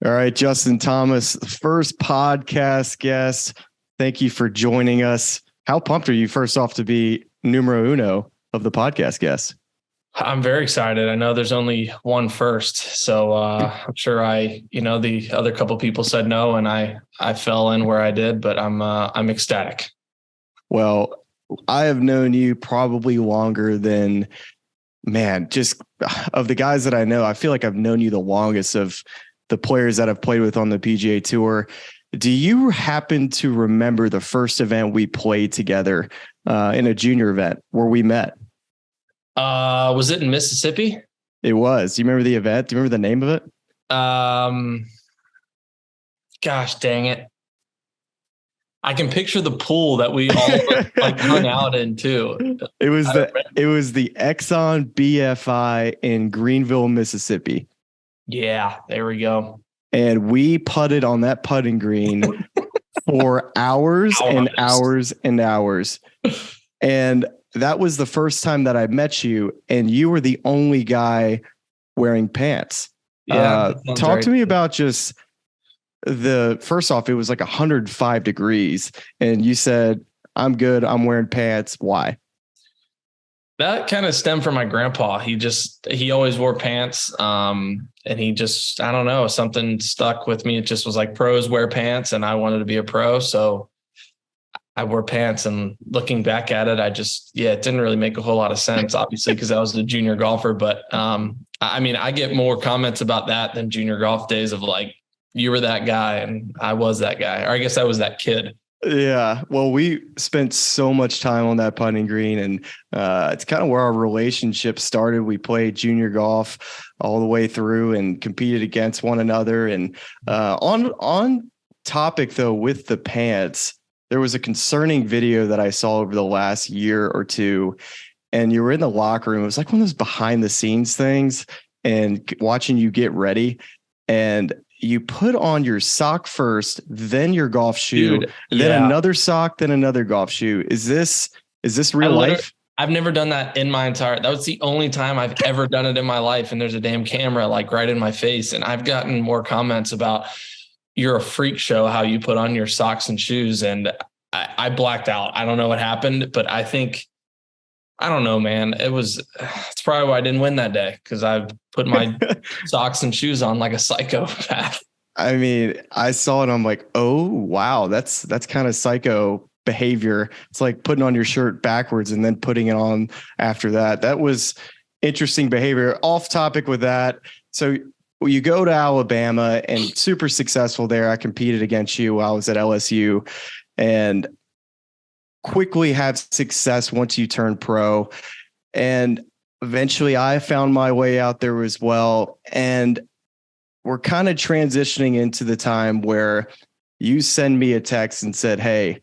All right, Justin Thomas, first podcast guest. Thank you for joining us. How pumped are you, first off, to be numero uno of the podcast guests? I'm very excited. I know there's only one first, so I'm sure the other couple people said no, and I fell in where I did, but I'm ecstatic. Well, I have known you probably longer than, just of the guys that I know. I feel like I've known you the longest of the players that I've played with on the PGA Tour. Do you happen to remember the first event we played together in a junior event where we met? Was it in Mississippi? It was. Do you remember the event? Do you remember the name of it? Gosh dang it. I can picture the pool that we all hung out in too. It was the Exxon BFI in Greenville, Mississippi. Yeah, there we go. And we putted on that putting green for hours and hours and hours. And that was the first time that I met you, and you were the only guy wearing pants. Yeah. Talk to me about just first off, it was like 105 degrees, and you said, I'm good. I'm wearing pants. Why? That kind of stemmed from my grandpa. He always wore pants. And he just, I don't know, something stuck with me. It just was like pros wear pants, and I wanted to be a pro. So I wore pants, and looking back at it, it didn't really make a whole lot of sense, obviously, because I was a junior golfer. But I get more comments about that than junior golf days of like, you were that guy and I was that guy, or I guess I was that kid. Yeah. Well, we spent so much time on that putting green, and it's kind of where our relationship started. We played junior golf all the way through and competed against one another. And on topic though, with the pants, there was a concerning video that I saw over the last year or two, and you were in the locker room. It was like one of those behind the scenes things, and watching you get ready, and you put on your sock first, then your golf shoe, then another sock, then another golf shoe. Is this real life? I've never done that in my that was the only time I've ever done it in my life. And there's a damn camera like right in my face. And I've gotten more comments about, you're a freak show, how you put on your socks and shoes. And I blacked out. I don't know what happened, but I don't know, man. It's probably why I didn't win that day, because I put my socks and shoes on like a psychopath. I mean, I saw it. I'm like, oh, wow, that's kind of psycho behavior. It's like putting on your shirt backwards and then putting it on after that. That was interesting behavior. Off topic with that. So you go to Alabama and super successful there. I competed against you while I was at LSU, and quickly have success once you turn pro. And eventually I found my way out there as well. And we're kind of transitioning into the time where you send me a text and said, hey,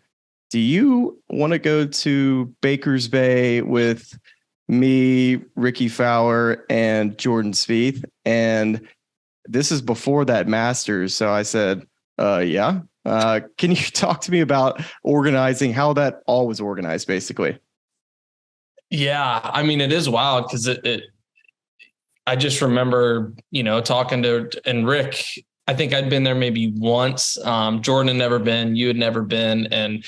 do you want to go to Baker's Bay with me, Ricky Fowler, and Jordan Spieth? And this is before that Masters. So I said, yeah. Can you talk to me about organizing, how that all was organized, basically? Yeah. I mean, it is wild because I just remember, talking to, and Rick, I think I'd been there maybe once. Jordan had never been, you had never been. And,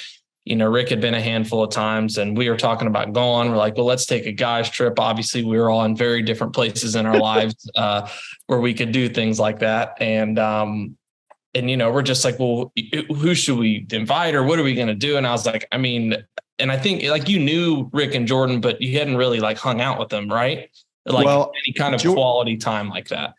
Rick had been a handful of times, and we were talking about going. We're like, well, let's take a guy's trip. Obviously we were all in very different places in our lives, where we could do things like that. And we're just like, well, who should we invite, or what are we going to do? And I was like, and I think like you knew Rick and Jordan, but you hadn't really like hung out with them, right? Like any kind of quality time like that.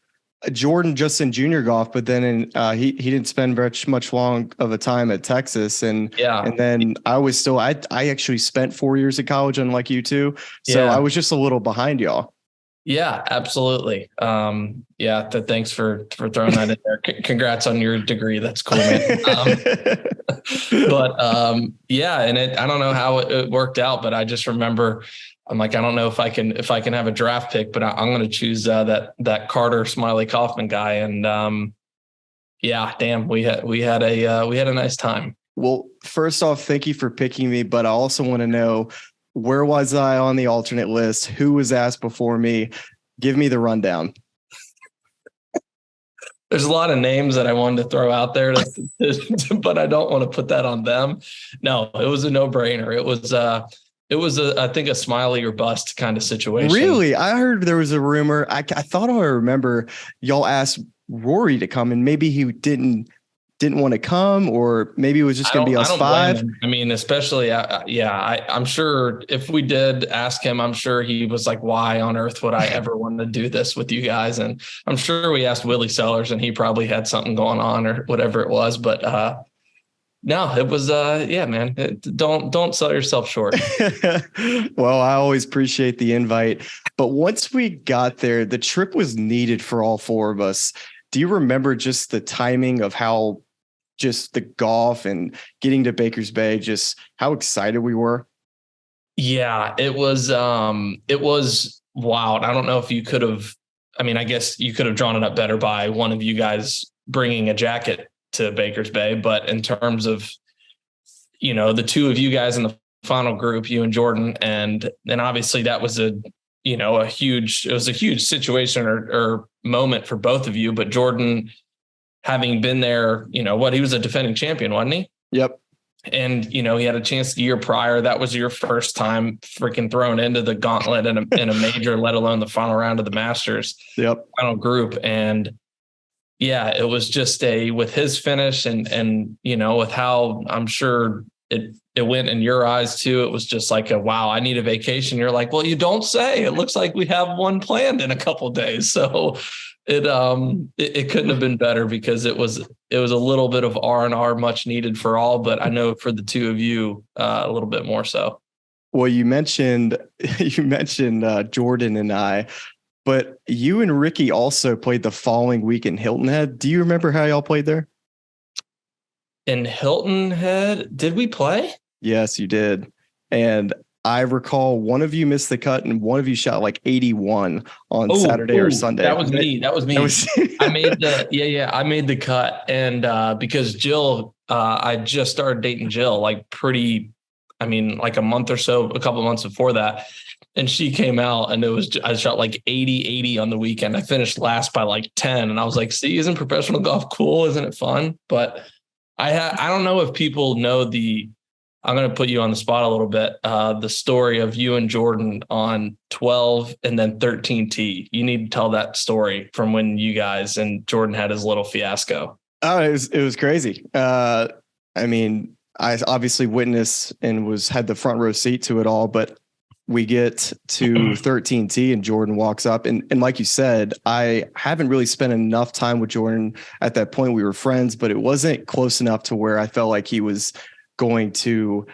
Jordan just in junior golf, but then he didn't spend much long of a time at Texas, and then I actually spent 4 years at college, unlike you two, so I was just a little behind y'all. Yeah, absolutely. Thanks for throwing that in there. Congrats on your degree. That's cool, man. And I don't know how it worked out, but I just remember I'm like, I don't know if I can have a draft pick, but I'm going to choose that Carter Smylie Kaufman guy. And we had a nice time. Well, first off, thank you for picking me, but I also want to know, where was I on the alternate list? Who was asked before me? Give me the rundown. There's a lot of names that I wanted to throw out there, but I don't want to put that on them. No, it was a no-brainer. It was I think a Smylie or bust kind of situation. Really? I heard there was a rumor. I thought I remember y'all asked Rory to come, and maybe he didn't want to come, or maybe it was just going to be us five. I mean, especially, I'm sure if we did ask him, I'm sure he was like, why on earth would I ever want to do this with you guys? And I'm sure we asked Willie Sellers and he probably had something going on or whatever it was. But no, it was, man, don't sell yourself short. Well, I always appreciate the invite. But once we got there, the trip was needed for all four of us. Do you remember just the timing of how just the golf and getting to Baker's Bay, just how excited we were? Yeah, it was wild. I don't know if you could have, I guess you could have drawn it up better by one of you guys bringing a jacket to Baker's Bay. But in terms of, the two of you guys in the final group, you and Jordan, and then obviously that was a huge situation or moment for both of you, but Jordan, having been there, he was a defending champion, wasn't he? Yep. And, he had a chance the year prior. That was your first time freaking thrown into the gauntlet in a major, let alone the final round of the Masters. Yep. Final group. And yeah, it was just with his finish and, with how I'm sure it went in your eyes too. It was just like wow, I need a vacation. You're like, well, you don't say. It looks like we have one planned in a couple of days. So it couldn't have been better, because it was a little bit of R&R, much needed for all, but I know for the two of you, a little bit more so. Well, you mentioned Jordan and I, but you and Ricky also played the following week in Hilton Head. Do you remember how y'all played there? In Hilton Head, did we play? Yes, you did. And I recall one of you missed the cut and one of you shot like 81 on Saturday or Sunday. That was me. I made the cut. And because Jill, I just started dating Jill like a month or so, a couple of months before that. And she came out and I shot like 80 on the weekend. I finished last by like 10. And I was like, see, isn't professional golf cool? Isn't it fun? But I don't know if people know I'm going to put you on the spot a little bit. The story of you and Jordan on 12 and then 13T. You need to tell that story from when you guys and Jordan had his little fiasco. Oh, it was crazy. I obviously witnessed and had the front row seat to it all, but we get to 13T and Jordan walks up. And like you said, I haven't really spent enough time with Jordan at that point. We were friends, but it wasn't close enough to where I felt like he was going to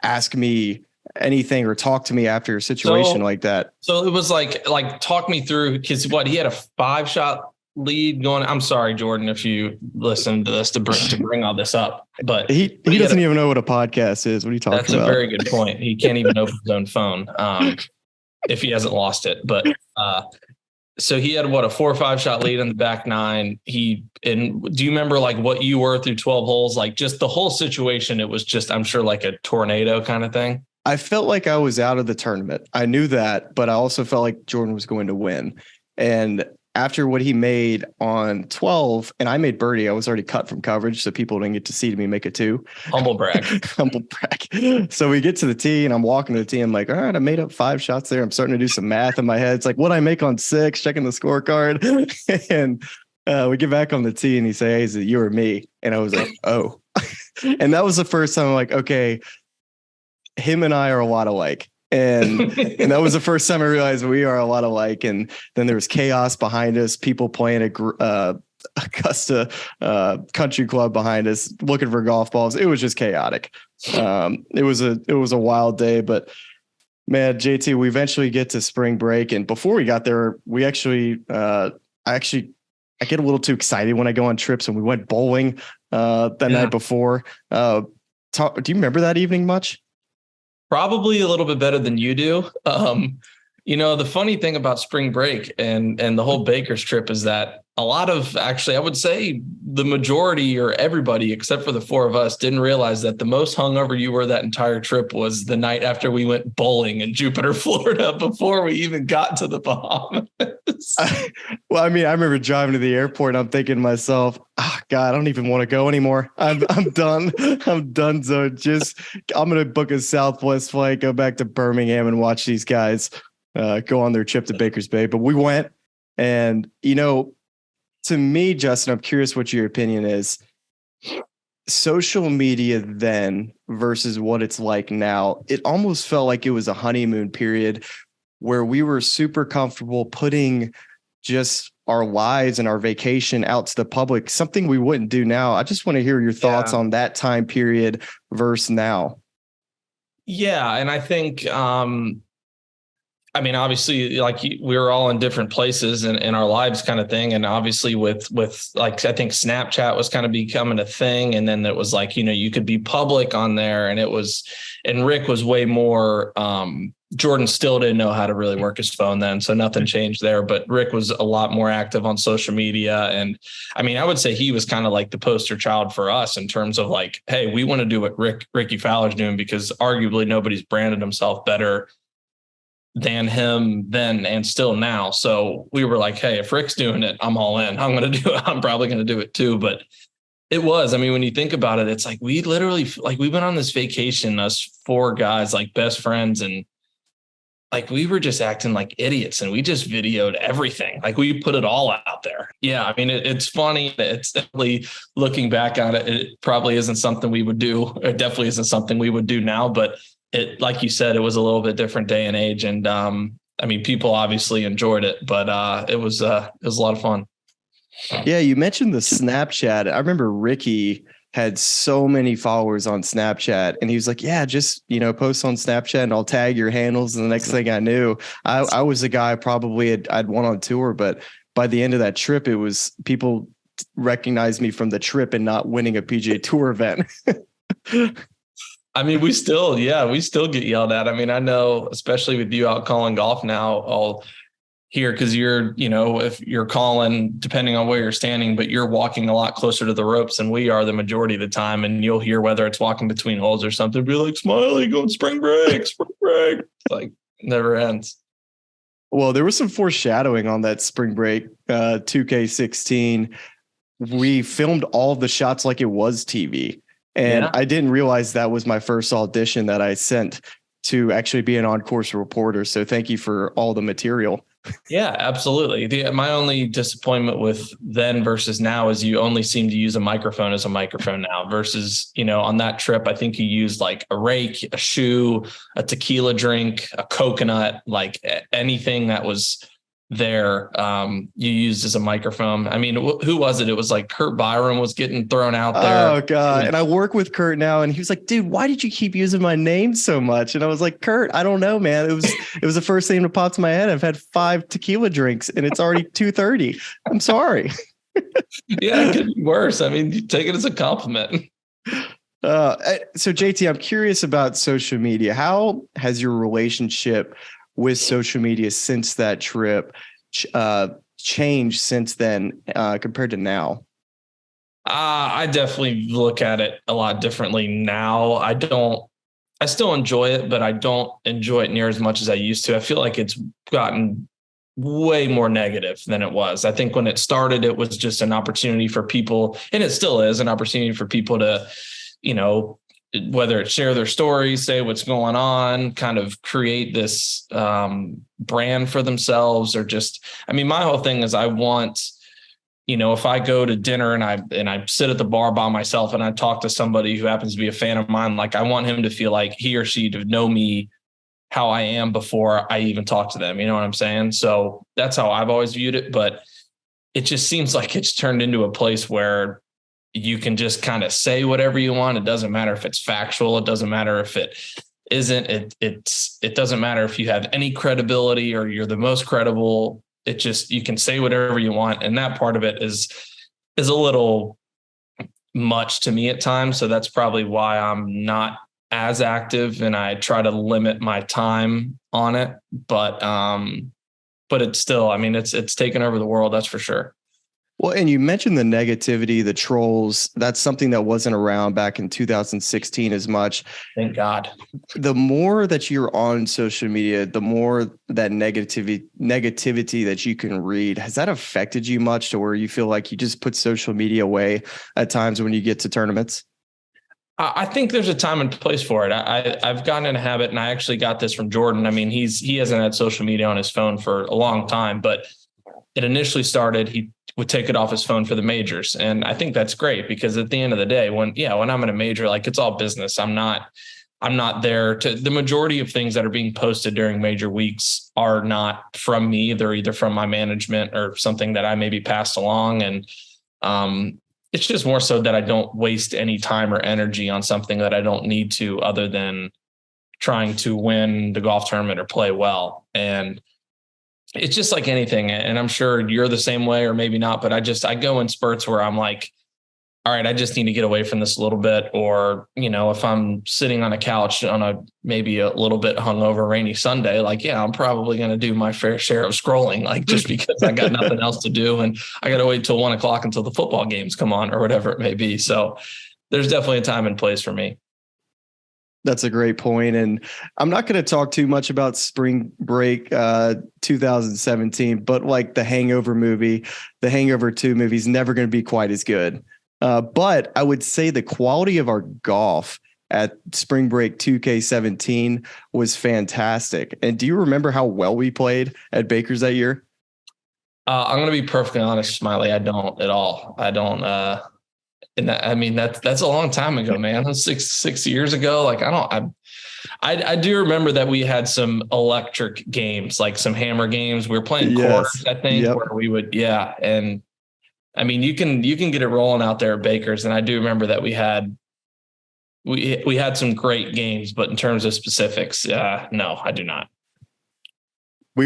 ask me anything or talk to me after a situation like that. So it was like talk me through, because he had a 5-shot lead going. I'm sorry, Jordan, if you listen to this to bring all this up, but he doesn't even know what a podcast is. What are you talking about? That's a very good point. He can't even open his own phone if he hasn't lost it. But so he had a 4 or 5 shot lead in the back 9. Do you remember like what you were through 12 holes? Like just the whole situation. It was just, I'm sure, like a tornado kind of thing. I felt like I was out of the tournament. I knew that, but I also felt like Jordan was going to win. And after what he made on 12, and I made birdie, I was already cut from coverage, so people didn't get to see me make a 2. Humble brag. Humble brag. So we get to the tee, and I'm walking to the tee. I'm like, all right, I made up 5 shots there. I'm starting to do some math in my head. It's like, what I make on 6, checking the scorecard. And we get back on the tee, and he says, hey, is it you or me? And I was like, oh. And that was the first time I'm like, okay, him and I are a lot alike. And that was the first time I realized we are a lot alike. And then there was chaos behind us, people playing Augusta country club behind us, looking for golf balls. It was just chaotic. It was a wild day, but man, JT, we eventually get to spring break. And before we got there, we I get a little too excited when I go on trips, and we went bowling night before. Do you remember that evening much? Probably a little bit better than you do. The funny thing about spring break and the whole Baker's trip is that a lot of, actually, I would say the majority or everybody except for the 4 of us didn't realize that the most hungover you were that entire trip was the night after we went bowling in Jupiter, Florida, before we even got to the Bahamas. Well, I mean, I remember driving to the airport and I'm thinking to myself, oh, God, I don't even want to go anymore. I'm done. I'm done. So I'm going to book a Southwest flight, go back to Birmingham and watch these guys go on their trip to Baker's Bay. But we went, and, to me, Justin, I'm curious what your opinion is. Social media then versus what it's like now, it almost felt like it was a honeymoon period where we were super comfortable putting just our lives and our vacation out to the public, something we wouldn't do now. I just want to hear your thoughts on that time period versus now. Yeah. And I think, obviously, like we were all in different places in our lives kind of thing. And obviously with like, I think Snapchat was kind of becoming a thing. And then it was like, you could be public on there, and Rick was way more, Jordan still didn't know how to really work his phone then. So nothing changed there, but Rick was a lot more active on social media. And I would say he was kind of like the poster child for us in terms of like, hey, we want to do what Ricky Fowler's doing, because arguably nobody's branded himself better than him then and still now. So we were like, hey, if Rick's doing it, I'm all in. I'm going to do it. I'm probably going to do it too. But it was, when you think about it, it's like we literally, like, we went on this vacation, us four guys, like best friends, and like we were just acting like idiots, and we just videoed everything. Like we put it all out there. Yeah. It's funny. It's definitely, looking back on it, it probably isn't something we would do. It definitely isn't something we would do now, but it, like you said, it was a little bit different day and age. And people obviously enjoyed it, but it was a lot of fun. Yeah. You mentioned the Snapchat. I remember Ricky had so many followers on Snapchat, and he was like, yeah, just, post on Snapchat and I'll tag your handles. And the next thing I knew, I was a guy I'd won on tour, but by the end of that trip, it was people recognized me from the trip and not winning a PGA Tour event. we still get yelled at. I know, especially with you out calling golf now, I'll hear, because you're, if you're calling, depending on where you're standing, but you're walking a lot closer to the ropes than we are the majority of the time. And you'll hear, whether it's walking between holes or something, be like, Smylie going spring break. Like, never ends. Well, there was some foreshadowing on that spring break 2K16. We filmed all of the shots like it was TV. And I didn't realize that was my first audition that I sent to actually be an on-course reporter. So thank you for all the material. Yeah, absolutely. My only disappointment with then versus now is you only seem to use a microphone as a microphone now versus, on that trip, I think you used like a rake, a shoe, a tequila drink, a coconut, like anything that was there, you used as a microphone. Who was it? It was like Kurt Byron was getting thrown out there. Oh God. And I work with Kurt now, and he was like, dude, why did you keep using my name so much? And I was like, Kurt, I don't know, man. It was the first thing that popped in my head. I've had 5 tequila drinks and it's already 2:30. I'm sorry. Yeah, it could be worse. You take it as a compliment. So JT, I'm curious about social media. How has your relationship with social media since that trip changed since then compared to now? I definitely look at it a lot differently now. I still enjoy it, but I don't enjoy it near as much as I used to. I feel like it's gotten way more negative than it was. I think when it started, it was just an opportunity for people, and it still is an opportunity for people to, whether it's share their stories, say what's going on, kind of create this brand for themselves, or just, my whole thing is I want, if I go to dinner and I sit at the bar by myself and I talk to somebody who happens to be a fan of mine, like I want him to feel like he or she to know me how I am before I even talk to them. You know what I'm saying? So that's how I've always viewed it. But it just seems like it's turned into a place where you can just kind of say whatever you want. It doesn't matter if it's factual. It doesn't matter if it isn't. It doesn't matter if you have any credibility or you're the most credible. It just, you can say whatever you want. And that part of it is a little much to me at times. So that's probably why I'm not as active, and I try to limit my time on it. But it's still, it's taken over the world. That's for sure. Well, and you mentioned the negativity, the trolls. That's something that wasn't around back in 2016 as much. Thank God. The more that you're on social media, the more that negativity that you can read. Has that affected you much to where you feel like you just put social media away at times when you get to tournaments? I think there's a time and place for it. I've gotten in a habit, and I actually got this from Jordan. I mean, he hasn't had social media on his phone for a long time, but it initially started, he would take it off his phone for the majors. And I think that's great, because at the end of the day, when I'm in a major, like, it's all business. I'm not there to, the majority of things that are being posted during major weeks are not from me. They're either from my management or something that I maybe passed along. And, it's just more so that I don't waste any time or energy on something that I don't need to, other than trying to win the golf tournament or play well. And it's just like anything. And I'm sure you're the same way, or maybe not, but I go in spurts where I'm like, all right, I just need to get away from this a little bit. Or, if I'm sitting on a couch on maybe a little bit hungover rainy Sunday, like, yeah, I'm probably going to do my fair share of scrolling, like, just because I got nothing else to do. And I got to wait till 1:00 until the football games come on, or whatever it may be. So there's definitely a time and place for me. That's a great point. And I'm not going to talk too much about Spring Break 2017, but like the Hangover movie, the Hangover 2 movie is never going to be quite as good. But I would say the quality of our golf at Spring Break 2K17 was fantastic. And do you remember how well we played at Baker's that year? I'm going to be perfectly honest, Smylie. I don't at all. I don't. And that, I mean, that's a long time ago, man. Six years ago. Like, I do remember that we had some electric games, like some hammer games. We were playing quarters, I think, where we would, and I mean, you can get it rolling out there at Baker's. And I do remember that we had some great games, but in terms of specifics, no, I do not.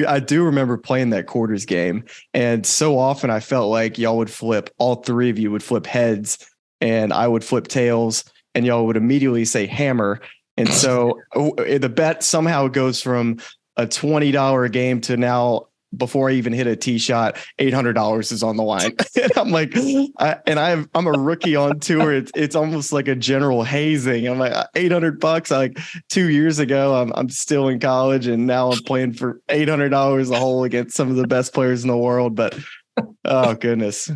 I do remember playing that quarters game. And so often I felt like y'all would flip, all three of you would flip heads and I would flip tails, and y'all would immediately say hammer. And so the bet somehow goes from a $20 game to now, before I even hit a tee shot, $800 is on the line. And I'm like, I'm a rookie on tour. It's almost like a general hazing. I'm like, $800. Like 2 years ago, I'm still in college, and now I'm playing for $800 a hole against some of the best players in the world. But oh goodness.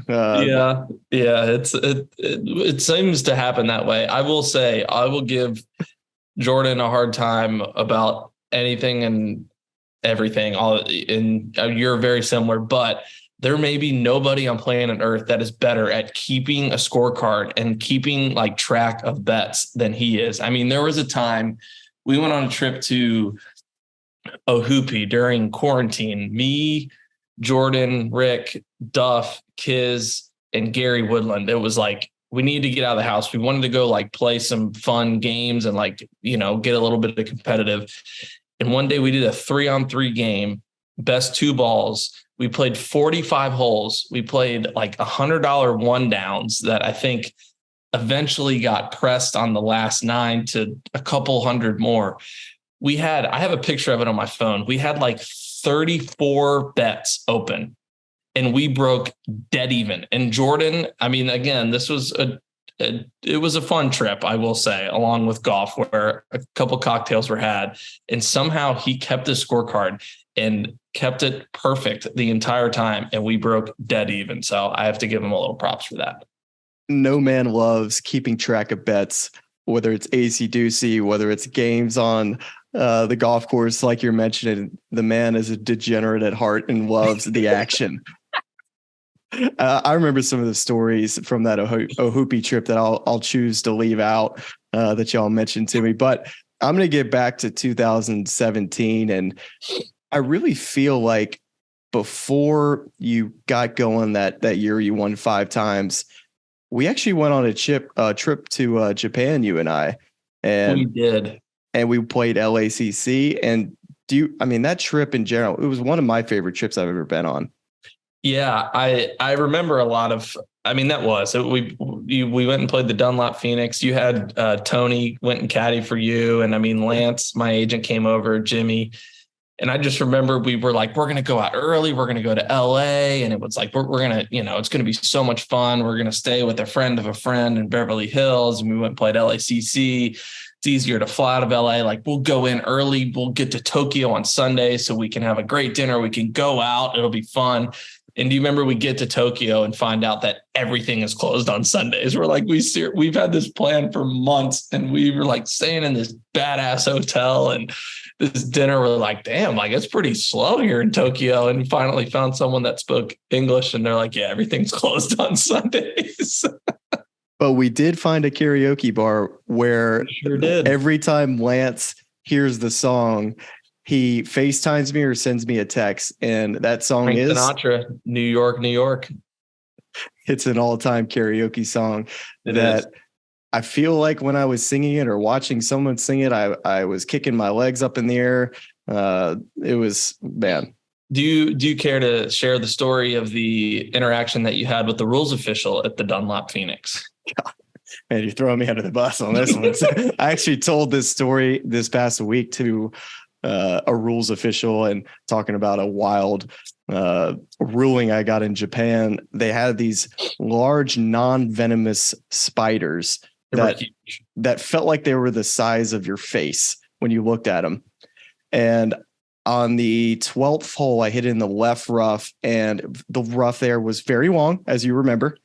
It seems to happen that way. I will say, I will give Jordan a hard time about anything and everything. You're very similar, but there may be nobody on planet Earth that is better at keeping a scorecard and keeping like track of bets than he is. I mean, there was a time we went on a trip to Ohoopee during quarantine. Me, Jordan, Rick, Duff, Kiz, and Gary Woodland. It was like, we needed to get out of the house. We wanted to go like play some fun games and like, get a little bit of competitive. And one day we did a 3-on-3 game, best 2 balls. We played 45 holes. We played like $100 one downs that I think eventually got pressed on the last 9 to a couple hundred more. I have a picture of it on my phone. We had like 34 bets open, and we broke dead even. And Jordan, I mean, again, this was it was a fun trip, I will say, along with golf, where a couple cocktails were had, and somehow he kept the scorecard and kept it perfect the entire time, and we broke dead even. So I have to give him a little props for that. No man loves keeping track of bets, whether it's AC-doocy, whether it's games on the golf course, like you're mentioning. The man is a degenerate at heart and loves the action. I remember some of the stories from that Ohoopee trip that I'll choose to leave out that y'all mentioned to me. But I'm going to get back to 2017. And I really feel like before you got going that year, you won 5 times. We actually went on a trip to Japan, you and I. And we did. And we played LACC. And that trip in general, it was one of my favorite trips I've ever been on. Yeah, I remember a lot of. I mean, that was we went and played the Dunlop Phoenix. You had Tony went and caddy for you, and I mean Lance, my agent, came over. Jimmy, And I just remember we were like, we're going to go out early. We're going to go to LA. And it was like, we're going to, it's going to be so much fun. We're going to stay with a friend of a friend in Beverly Hills. And we went and played LACC. It's easier to fly out of LA. Like, we'll go in early. We'll get to Tokyo on Sunday so we can have a great dinner. We can go out. It'll be fun. And do you remember we get to Tokyo and find out that everything is closed on Sundays? We're like, we've had this plan for months, and we were like staying in this badass hotel and this dinner. We're like, damn, like it's pretty slow here in Tokyo. And finally found someone that spoke English, and they're like, yeah, everything's closed on Sundays. But we did find a karaoke bar where sure did. Every time Lance hears the song, he FaceTimes me or sends me a text, and that song Frank is Sinatra, New York, New York. It's an all-time karaoke song It is. I feel like when I was singing it or watching someone sing it, I was kicking my legs up in the air. It was, man. Do you care to share the story of the interaction that you had with the rules official at the Dunlop Phoenix? God, man, you're throwing me under the bus on this one. I actually told this story this past week to a rules official, and talking about a wild ruling I got in Japan. They had these large non-venomous spiders that felt like they were the size of your face when you looked at them. And on the 12th hole, I hit in the left rough, and the rough there was very long, as you remember.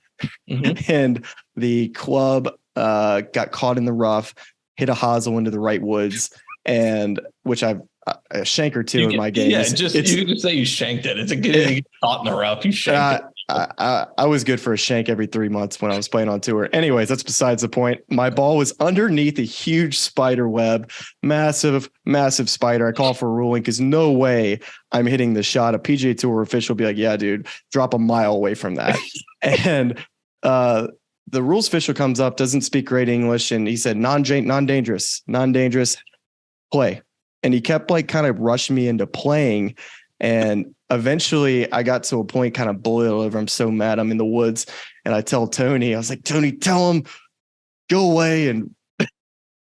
Mm-hmm. And the club got caught in the rough, hit a hosel into the right woods, and which I've a shank or two in my game. Yeah, you can just say you shanked it. It's a good caught in the rough. You shanked it. I was good for a shank every 3 months when I was playing on tour. Anyways, that's besides the point. My ball was underneath a huge spider web, massive spider. I call for a ruling because no way I'm hitting the shot. A PGA Tour official will be like, yeah, dude, drop a mile away from that. And the rules official comes up, doesn't speak great English, and he said, non-dangerous, play. And he kept like kind of rushing me into playing. And eventually I got to a point kind of boil over. I'm so mad. I'm in the woods, and I tell Tony, I was like, Tony, tell him go away. And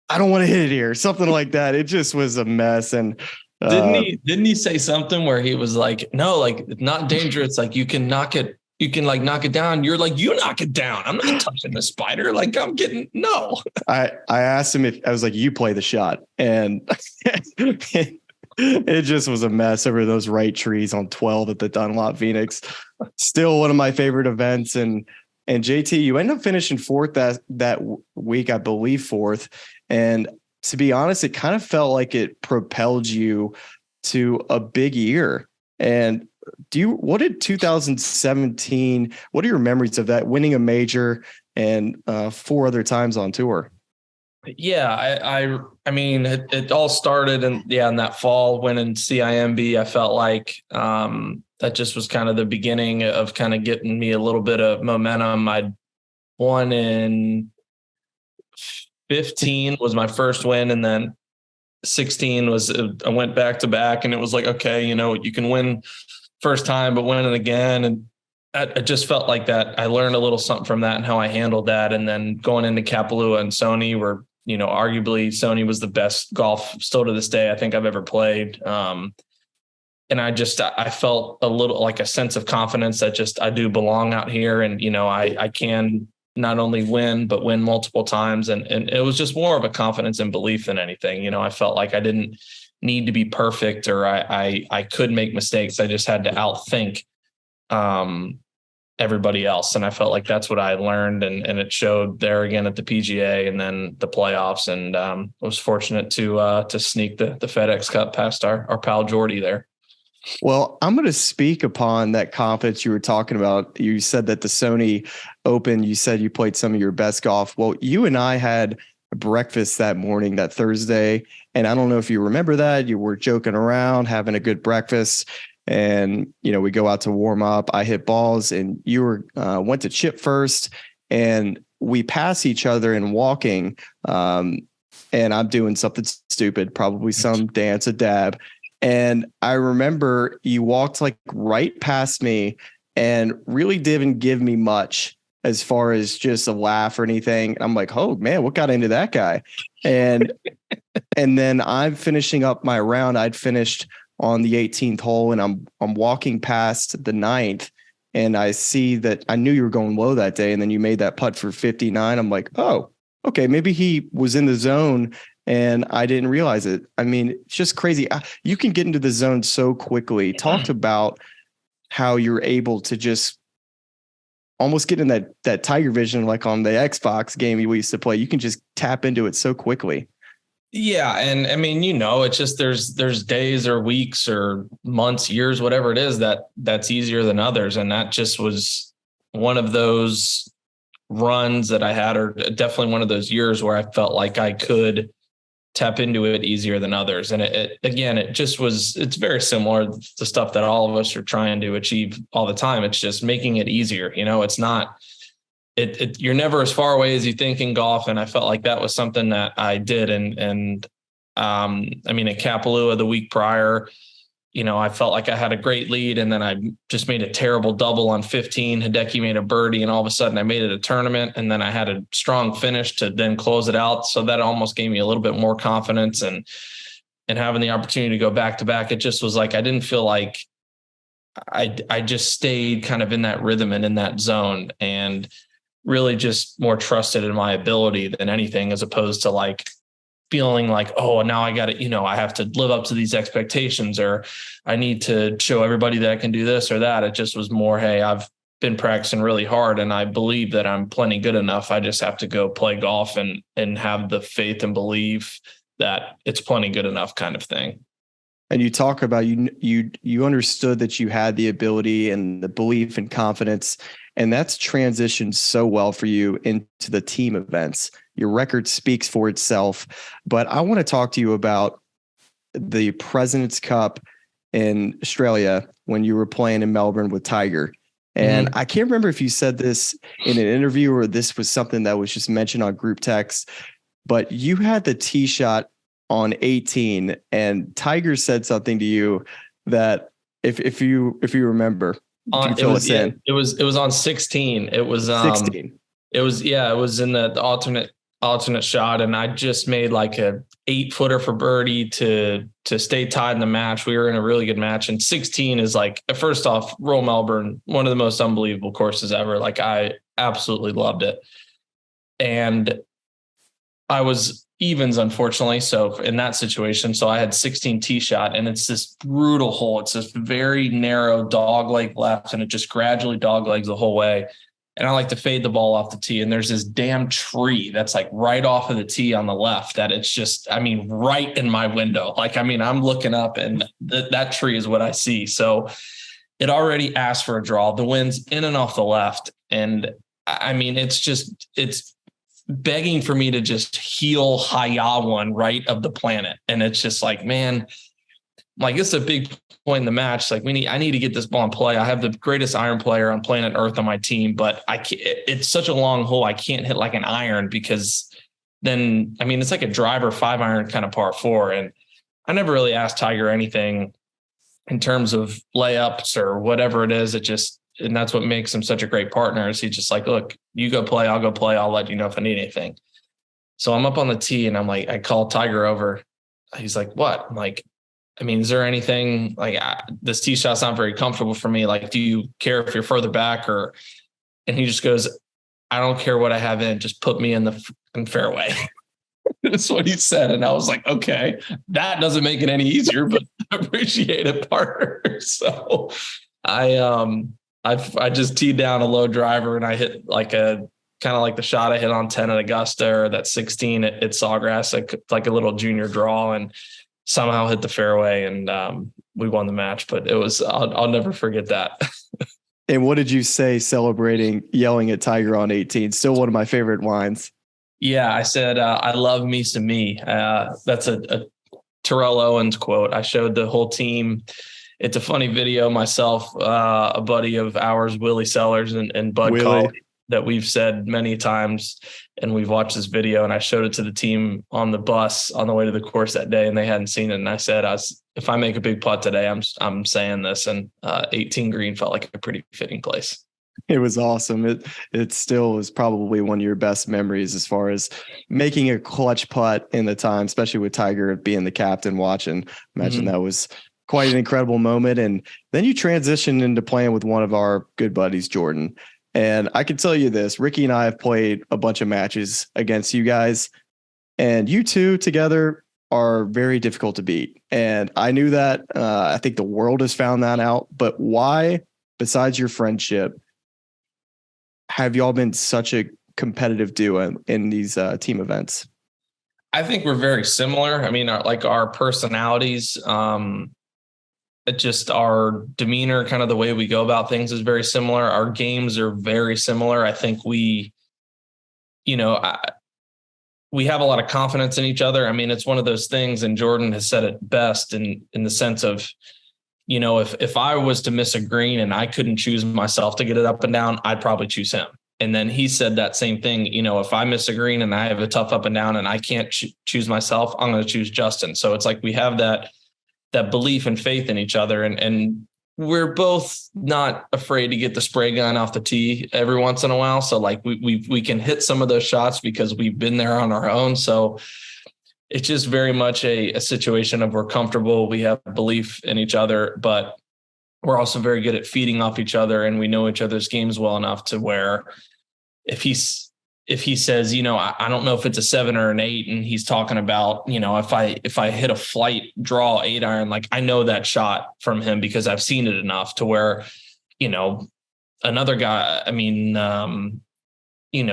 I don't want to hit it here. Something like that. It just was a mess. And didn't he say something where he was like, no, like it's not dangerous. Like you can knock it. You can like knock it down. You're like, you knock it down. I'm not touching the spider. Like no. I asked him if I was like, you play the shot. And it just was a mess over those right trees on 12 at the Dunlop Phoenix. Still one of my favorite events. And JT, you end up finishing fourth that week, I believe fourth. And to be honest, it kind of felt like it propelled you to a big year. And what did 2017, what are your memories of that, winning a major and 4 other times on tour? Yeah, I mean, it all started in that fall winning CIMB. I felt like that just was kind of the beginning of kind of getting me a little bit of momentum. I'd won in 15 was my first win, and then 16 was I went back to back, and it was like, okay, you can win first time, but winning again. And I just felt like that. I learned a little something from that and how I handled that. And then going into Kapalua and Sony, where, arguably Sony was the best golf still to this day I think I've ever played. And I felt a little like a sense of confidence that I do belong out here. And, I can not only win, but win multiple times. And it was just more of a confidence and belief than anything. I felt like I didn't need to be perfect, or I could make mistakes. I just had to outthink everybody else. And I felt like that's what I learned. And it showed there again at the PGA and then the playoffs. And I was fortunate to sneak the FedEx Cup past our pal Jordy there. Well, I'm going to speak upon that confidence you were talking about. You said that the Sony Open, you said you played some of your best golf. Well, you and I had breakfast that morning, that Thursday. And I don't know if you remember that. You were joking around, having a good breakfast. And, we go out to warm up. I hit balls, and you went to chip first, and we pass each other in walking. And I'm doing something stupid, probably some dance, a dab. And I remember you walked like right past me and really didn't give me much as far as just a laugh or anything. I'm like, oh man, what got into that guy? And then I'm finishing up my round. I'd finished on the 18th hole, and I'm walking past the 9th, and I see that I knew you were going low that day, and then you made that putt for 59. I'm like, oh, okay, maybe he was in the zone and I didn't realize it. I mean, it's just crazy. You can get into the zone so quickly. Talked about how you're able to just almost get in that Tiger vision, like on the Xbox game we used to play. You can just tap into it so quickly. Yeah. And I mean, it's just there's days or weeks or months, years, whatever it is that's easier than others. And that just was one of those runs that I had, or definitely one of those years where I felt like I could tap into it easier than others. And it's very similar to stuff that all of us are trying to achieve all the time. It's just making it easier. It's not, you're never as far away as you think in golf. And I felt like that was something that I did. I mean, at Kapalua the week prior, I felt like I had a great lead, and then I just made a terrible double on 15. Hideki made a birdie, and all of a sudden I made it a tournament, and then I had a strong finish to then close it out. So that almost gave me a little bit more confidence, and having the opportunity to go back to back. It just was like, I didn't feel like I just stayed kind of in that rhythm and in that zone, and really just more trusted in my ability than anything, as opposed to like feeling like, oh, now I got to, I have to live up to these expectations, or I need to show everybody that I can do this or that. It just was more, hey, I've been practicing really hard and I believe that I'm plenty good enough. I just have to go play golf and have the faith and belief that it's plenty good enough kind of thing. And you talk about you understood that you had the ability and the belief and confidence, and that's transitioned so well for you into the team events. Your record speaks for itself, but I want to talk to you about the President's Cup in Australia when you were playing in Melbourne with Tiger. And I can't remember if you said this in an interview or this was something that was just mentioned on group text, but you had the tee shot on 18, and Tiger said something to you that if you remember, it was on 16. It was 16. It was in the alternate shot, and I just made like a 8-footer for birdie to stay tied in the match. We were in a really good match, and 16 is like, first off, Royal Melbourne, one of the most unbelievable courses ever. Like, I absolutely loved it, and I was evens, unfortunately. So in that situation, so I had 16 tee shot, and it's this brutal hole. It's this very narrow dog leg left, and it just gradually dog legs the whole way. And I like to fade the ball off the tee. And there's this damn tree that's like right off of the tee on the left that it's just, right in my window. Like, I'm looking up, and that tree is what I see. So it already asked for a draw. The wind's in and off the left. And it's begging for me to just heel Haya one right of the planet. And it's just like, man, like, it's a big point in the match. Like, I need to get this ball in play. I have the greatest iron player on planet Earth on my team, but it's such a long hole. I can't hit like an iron, because then, it's like a driver 5-iron kind of par 4. And I never really asked Tiger anything in terms of layups or whatever it is. And that's what makes him such a great partner, is he's just like, look, you go play, I'll go play. I'll let you know if I need anything. So I'm up on the tee, and I'm like, I call Tiger over. He's like, what? I'm like, is there anything, like, this tee shot's not very comfortable for me. Like, do you care if you're further back? And he just goes, I don't care what I have in, just put me in the fairway. That's what he said. And I was like, okay, that doesn't make it any easier, but I appreciate it, partner. So I just teed down a low driver, and I hit like kind of like the shot I hit on 10 at Augusta, or that 16 at Sawgrass, like a little junior draw, and somehow hit the fairway, and we won the match. But it was, I'll never forget that. And what did you say celebrating, yelling at Tiger on 18? Still one of my favorite lines. Yeah, I said, I love me some me. That's a Terrell Owens quote. I showed the whole team. It's a funny video. Myself, a buddy of ours, Willie Sellers, and Bud Call, that we've said many times, and we've watched this video, and I showed it to the team on the bus on the way to the course that day, and they hadn't seen it. And I said, if I make a big putt today, I'm saying this. And 18 green felt like a pretty fitting place. It was awesome. It still is probably one of your best memories as far as making a clutch putt in the time, especially with Tiger being the captain watching. Imagine that was quite an incredible moment. And then you transitioned into playing with one of our good buddies, Jordan. And I can tell you this, Ricky and I have played a bunch of matches against you guys, and you two together are very difficult to beat. And I knew that. I think the world has found that out. But why, besides your friendship, have y'all been such a competitive duo in these team events? I think we're very similar. I mean, our personalities, just our demeanor, kind of the way we go about things is very similar. Our games are very similar. I think we have a lot of confidence in each other. I mean, it's one of those things, and Jordan has said it best in the sense of, if I was to miss a green and I couldn't choose myself to get it up and down, I'd probably choose him. And then he said that same thing, if I miss a green and I have a tough up and down and I can't choose myself, I'm going to choose Justin. So it's like we have that belief and faith in each other. And we're both not afraid to get the spray gun off the tee every once in a while. So like we can hit some of those shots because we've been there on our own. So it's just very much a situation of we're comfortable. We have belief in each other, but we're also very good at feeding off each other, and we know each other's games well enough to where if he says, I don't know if it's a 7 or an 8, and he's talking about, if I hit a flight draw 8-iron, like I know that shot from him because I've seen it enough to where, another guy,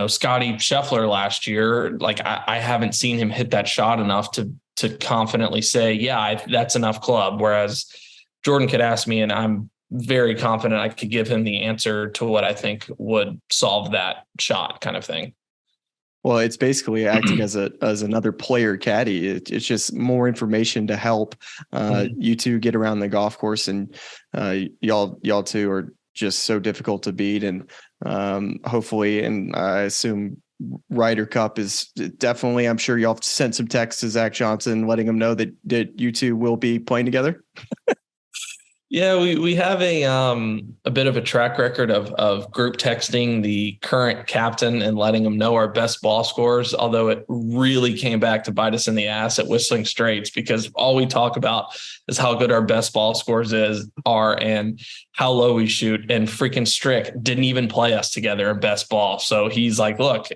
Scotty Scheffler last year, like I haven't seen him hit that shot enough to confidently say, yeah, that's enough club. Whereas Jordan could ask me and I'm very confident I could give him the answer to what I think would solve that shot kind of thing. Well, it's basically acting as another player caddy. It's just more information to help you two get around the golf course, and y'all two are just so difficult to beat. And hopefully, and I assume Ryder Cup is definitely, I'm sure y'all sent some texts to Zach Johnson letting him know that you two will be playing together. Yeah, we have a bit of a track record of group texting the current captain and letting him know our best ball scores, although it really came back to bite us in the ass at Whistling Straits because all we talk about is how good our best ball scores are and how low we shoot. And freaking Strick didn't even play us together in best ball. So he's like, look,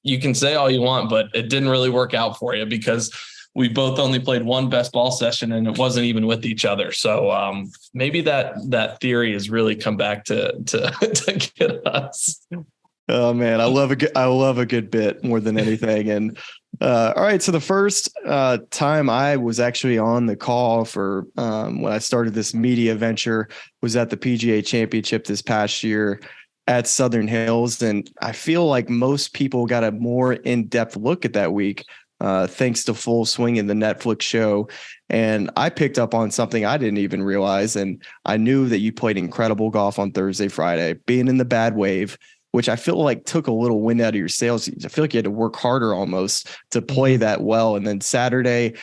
you can say all you want, but it didn't really work out for you because we both only played one best ball session and it wasn't even with each other. So maybe that theory has really come back to get us. Oh man, I love a good bit more than anything. And all right, so the first time I was actually on the call for when I started this media venture was at the PGA Championship this past year at Southern Hills, and I feel like most people got a more in-depth look at that week. Thanks to Full Swing and the Netflix show. And I picked up on something I didn't even realize. And I knew that you played incredible golf on Thursday, Friday, being in the bad wave, which I feel like took a little wind out of your sails. I feel like you had to work harder almost to play that well. And then Saturday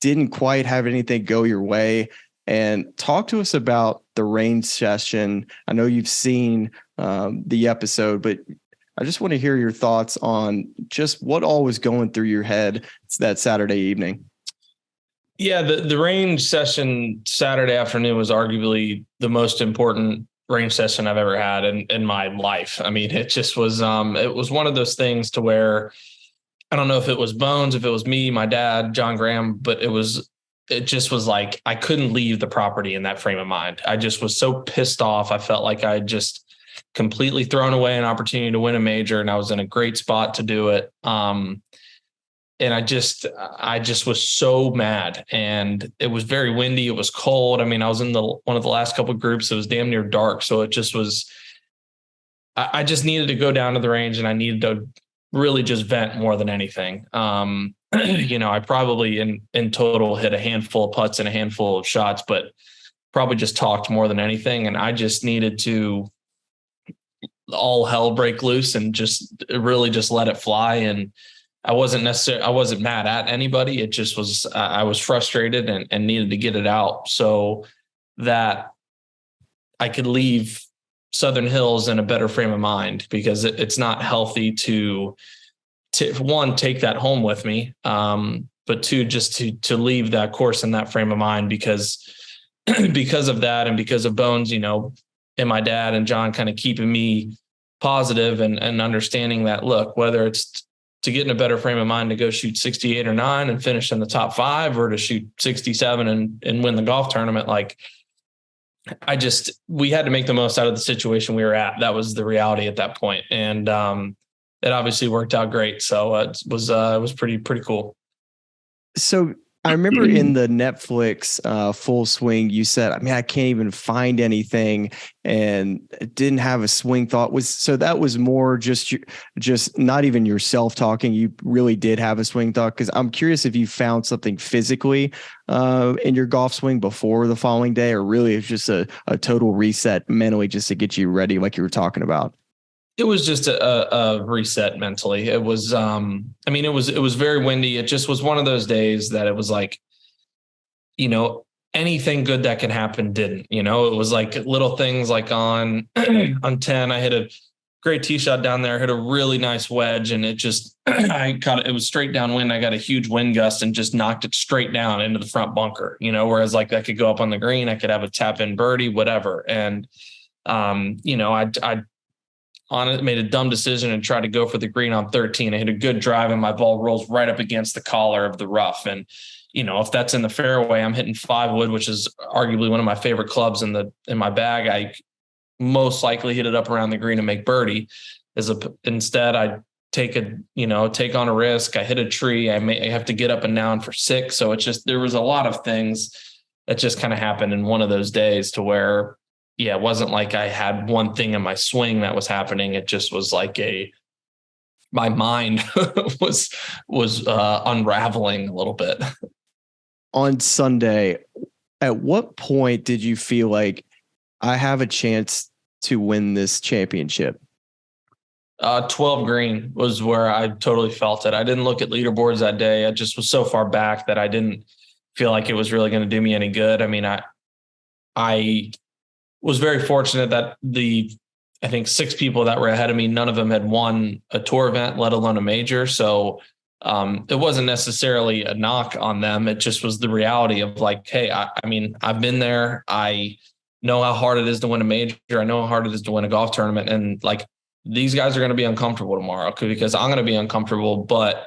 didn't quite have anything go your way. And talk to us about the range session. I know you've seen the episode, but I just want to hear your thoughts on just what all was going through your head that Saturday evening. Yeah, the range session Saturday afternoon was arguably the most important range session I've ever had in my life. I mean, it just was, it was one of those things to where I don't know if it was Bones, if it was me, my dad, John Graham, but it just was like, I couldn't leave the property in that frame of mind. I just was so pissed off. I felt like I just completely thrown away an opportunity to win a major, and I was in a great spot to do it. And I just was so mad, and it was very windy. It was cold. I mean, I was in one of the last couple of groups. It was damn near dark. So it just was, I just needed to go down to the range, and I needed to really just vent more than anything. I probably in total hit a handful of putts and a handful of shots, but probably just talked more than anything. And I just needed to all hell break loose and just really just let it fly. And I wasn't mad at anybody. It just was, I was frustrated and needed to get it out so that I could leave Southern Hills in a better frame of mind, because it's not healthy to one, take that home with me. But two, just to leave that course in that frame of mind, because because of that, and because of Bones, and my dad and John kind of keeping me positive and understanding that, look, whether it's to get in a better frame of mind to go shoot 68 or 9 and finish in the top 5, or to shoot 67 and win the golf tournament, like we had to make the most out of the situation we were at. That was the reality at that point. And it obviously worked out great. So it was pretty cool. So I remember in the Netflix Full Swing, you said, I mean, I can't even find anything, and didn't have a swing thought. So that was more just not even yourself talking. You really did have a swing thought, because I'm curious if you found something physically in your golf swing before the following day, or really it's just a total reset mentally just to get you ready, like you were talking about. It was just a reset mentally. It was, it was very windy. It just was one of those days that it was like, anything good that can happen didn't. It was like little things, like on 10, I hit a great tee shot down there, hit a really nice wedge, and it just, it was straight downwind. I got a huge wind gust and just knocked it straight down into the front bunker, whereas like I could go up on the green, I could have a tap in birdie, whatever. And, I on it, made a dumb decision and tried to go for the green on 13. I hit a good drive and my ball rolls right up against the collar of the rough. And, if that's in the fairway, I'm hitting 5 wood, which is arguably one of my favorite clubs in my bag. I most likely hit it up around the green and make birdie. Instead, I take on a risk. I hit a tree. I have to get up and down for 6. So it's just, there was a lot of things that just kind of happened in one of those days to where, it wasn't like I had one thing in my swing that was happening. It just was like my mind was unraveling a little bit. On Sunday, at what point did you feel like I have a chance to win this championship? 12 green was where I totally felt it. I didn't look at leaderboards that day. I just was so far back that I didn't feel like it was really going to do me any good. I mean, I was very fortunate that I think 6 people that were ahead of me, none of them had won a tour event, let alone a major. So it wasn't necessarily a knock on them. It just was the reality of like, hey, I've been there. I know how hard it is to win a major. I know how hard it is to win a golf tournament. And like, these guys are going to be uncomfortable tomorrow, because I'm going to be uncomfortable, but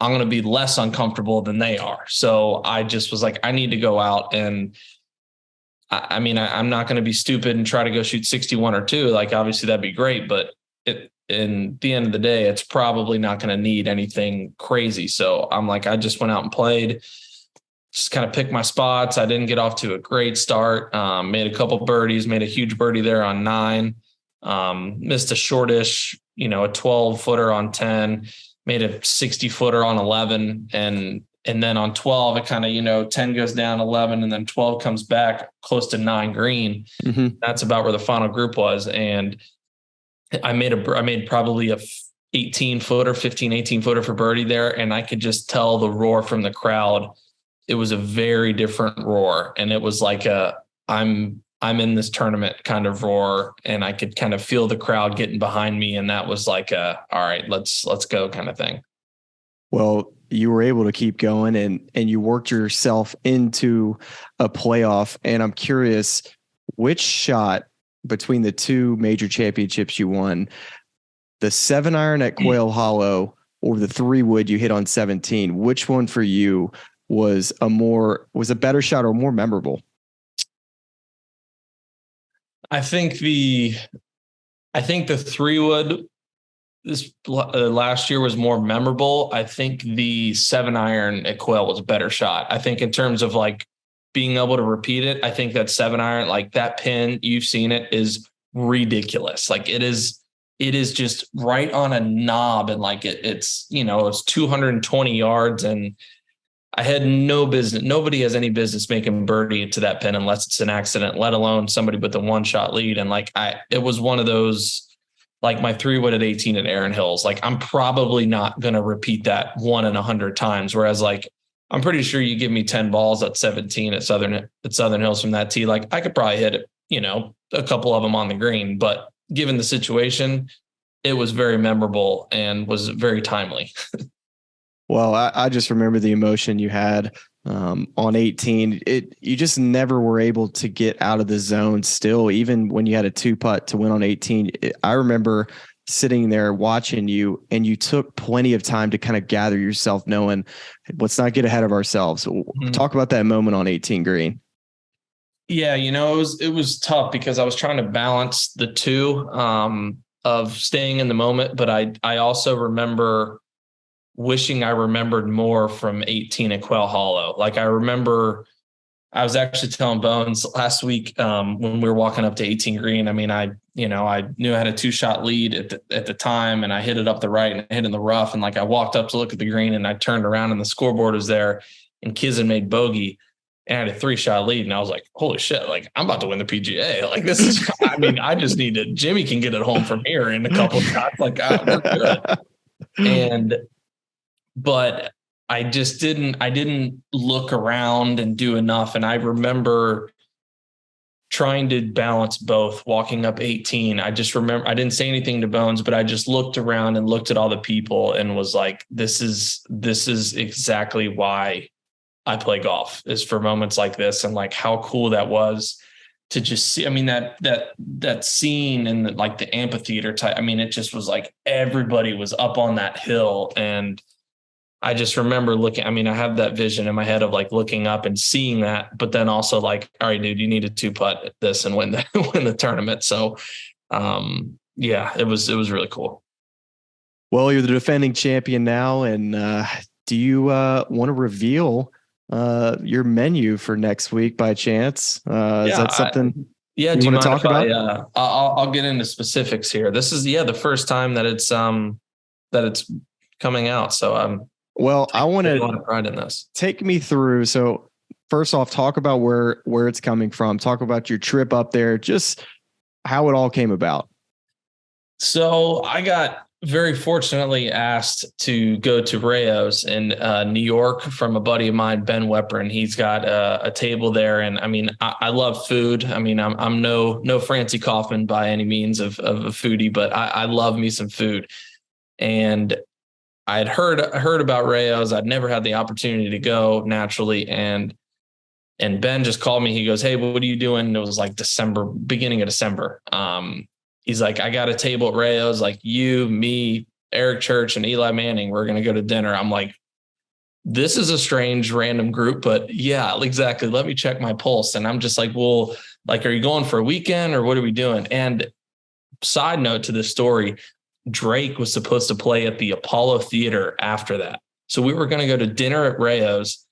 I'm going to be less uncomfortable than they are. So I just was like, I need to go out and, I'm not going to be stupid and try to go shoot 61 or 2. Like, obviously that'd be great, but in the end of the day, it's probably not going to need anything crazy. So I'm like, I just went out and played, just kind of picked my spots. I didn't get off to a great start. Made a couple birdies, made a huge birdie there on 9. Missed a shortish, a 12-footer on 10, made a 60-footer on 11. And then on 12, it kind of, 10 goes down 11, and then 12 comes back close to 9 green. Mm-hmm. That's about where the final group was. And I made probably a 18-footer, 15, 18-footer for birdie there. And I could just tell the roar from the crowd. It was a very different roar. And it was like I'm in this tournament kind of roar. And I could kind of feel the crowd getting behind me. And that was like all right, let's go kind of thing. Well, you were able to keep going and you worked yourself into a playoff. And I'm curious, which shot between the 2 major championships you won, the 7-iron at Quail Hollow or the 3-wood you hit on 17, which one for you was a better shot or more memorable? I think the 3-wood this last year was more memorable. I think the 7-iron at Quail was a better shot. I think in terms of like being able to repeat it, I think that 7-iron, like that pin, you've seen it, is ridiculous. Like it is just right on a knob, and like it's 220 yards, and I had no business. Nobody has any business making birdie to that pin unless it's an accident, let alone somebody with a 1-shot lead. And like it was one of those, like my 3-wood at 18 at Erin Hills. Like I'm probably not going to repeat that 1 in 100 times. Whereas like, I'm pretty sure you give me 10 balls at 17 at Southern Hills from that tee. Like I could probably hit it, a couple of them on the green, but given the situation, it was very memorable and was very timely. Well, I just remember the emotion you had on 18. You just never were able to get out of the zone still, even when you had a 2-putt to win on 18. I remember sitting there watching you, and you took plenty of time to kind of gather yourself, knowing let's not get ahead of ourselves. Talk about that moment on 18 green. Yeah, it was tough because I was trying to balance the two of staying in the moment, but I also remember wishing I remembered more from 18 at Quail Hollow. Like, I remember I was actually telling Bones last week when we were walking up to 18 green. I mean, I knew I had a 2-shot lead at the time, and I hit it up the right and hit in the rough. And like, I walked up to look at the green, and I turned around and the scoreboard was there, and Kizin made bogey, and I had a 3-shot lead. And I was like, holy shit, like, I'm about to win the PGA. Like, this is, I mean, I just need to, Jimmy can get it home from here in a couple of shots. Like, we're good. But I didn't look around and do enough. And I remember trying to balance both walking up 18. I just remember, I didn't say anything to Bones, but I just looked around and looked at all the people and was like, this is exactly why I play golf, is for moments like this. And like, how cool that was to just see. I mean, that scene and like the amphitheater type, I mean, it just was like everybody was up on that hill. And I just remember looking, I mean, I have that vision in my head of like looking up and seeing that, but then also like, all right, dude, you need a 2-putt at this and win the tournament. So yeah, it was really cool. Well, you're the defending champion now. And do you want to reveal your menu for next week by chance? Is that something you want to talk about? I'll get into specifics here. This is the first time that it's coming out. So well, I want to pride in this. Take me through. So first off, talk about where it's coming from. Talk about your trip up there, just how it all came about. So I got very fortunately asked to go to Rayo's in New York from a buddy of mine, Ben Wepper, and he's got a table there. And I mean, I love food. I mean, I'm no Francie Kaufman by any means of a foodie, but I love me some food. And I'd heard about Rayo's. I'd never had the opportunity to go naturally. And Ben just called me. He goes, hey, what are you doing? And it was like beginning of December. He's like, I got a table at Rayo's, like you, me, Eric Church, and Eli Manning. We're going to go to dinner. I'm like, this is a strange random group, but yeah, exactly. Let me check my pulse. And I'm just like, well, like, are you going for a weekend or what are we doing? And side note to this story, Drake was supposed to play at the Apollo Theater after that. So we were going to go to dinner at Rayo's,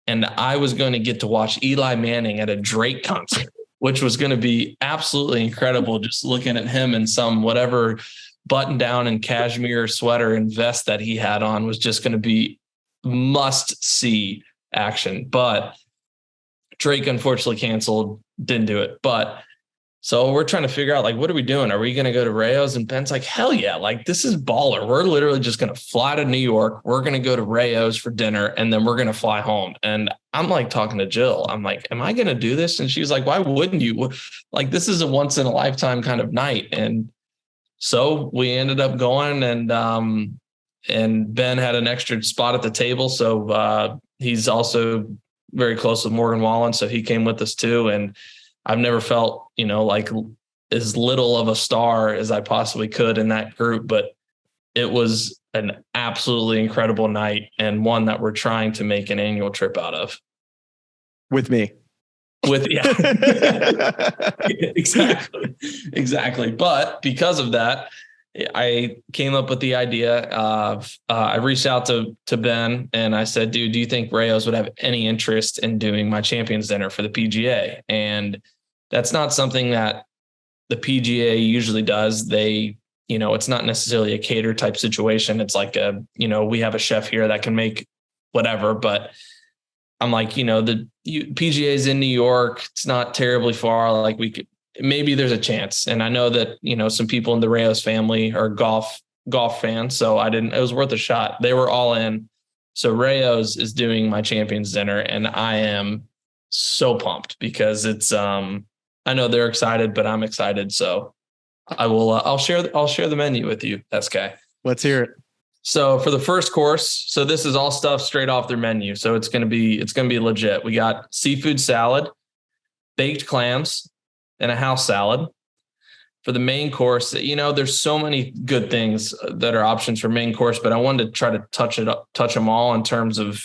and I was going to get to watch Eli Manning at a Drake concert, which was going to be absolutely incredible. Just looking at him in some whatever button down and cashmere sweater and vest that he had on was just going to be must see action. But Drake unfortunately canceled, didn't do it. But so we're trying to figure out, like, what are we doing? Are we going to go to Rayo's? And Ben's like, hell yeah. Like, this is baller. We're literally just going to fly to New York. We're going to go to Rayo's for dinner, and then we're going to fly home. And I'm like talking to Jill. I'm like, am I going to do this? And she's like, why wouldn't you? Like, this is a once in a lifetime kind of night. And so we ended up going, and Ben had an extra spot at the table. So he's also very close with Morgan Wallen. So he came with us too. And I've never felt, like as little of a star as I possibly could in that group, but it was an absolutely incredible night, and one that we're trying to make an annual trip out of. With me. Exactly. But because of that, I came up with the idea of, I reached out to Ben and I said, dude, do you think Rayo's would have any interest in doing my Champions Dinner for the PGA? And that's not something that the PGA usually does. They, it's not necessarily a cater type situation. It's like we have a chef here that can make whatever, but I'm like, the PGA is in New York. It's not terribly far. Like, maybe there's a chance. And I know that, some people in the Rayo's family are golf fans. So it was worth a shot. They were all in. So Rayo's is doing my Champions Dinner, and I am so pumped because it's, I know they're excited, but I'm excited. So I will, I'll share the menu with you, SK. Let's hear it. So for the first course, so this is all stuff straight off their menu. So it's going to be legit. We got seafood salad, baked clams, and a house salad. For the main course, there's so many good things that are options for main course, but I wanted to try to touch them all in terms of,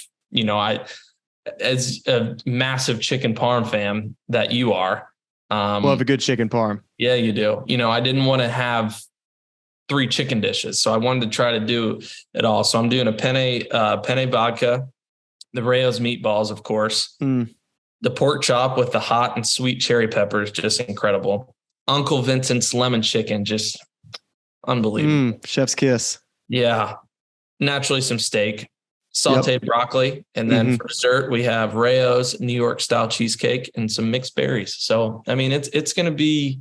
as a massive chicken parm fan that you are. Love a good chicken parm. Yeah, you do. I didn't want to have 3 chicken dishes, so I wanted to try to do it all. So I'm doing a penne vodka, the Rayo's meatballs, of course, the pork chop with the hot and sweet cherry peppers, just incredible. Uncle Vincent's lemon chicken, just unbelievable. Chef's kiss. Yeah. Naturally some steak, sauteed broccoli. And then for dessert, we have Rayo's New York style cheesecake and some mixed berries. So, I mean, it's going to be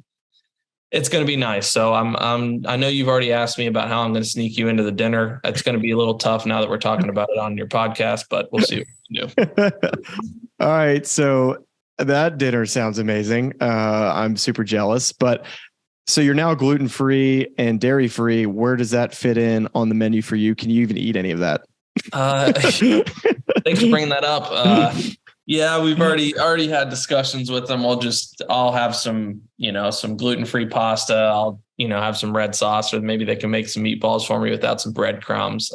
nice. So I know you've already asked me about how I'm going to sneak you into the dinner. It's going to be a little tough now that we're talking about it on your podcast, but we'll see what we can do. All right. So that dinner sounds amazing. I'm super jealous, but so you're now gluten-free and dairy-free. Where does that fit in on the menu for you? Can you even eat any of that? Thanks for bringing that up. Yeah, we've already had discussions with them. I'll have some gluten-free pasta. I'll, have some red sauce, or maybe they can make some meatballs for me without some breadcrumbs.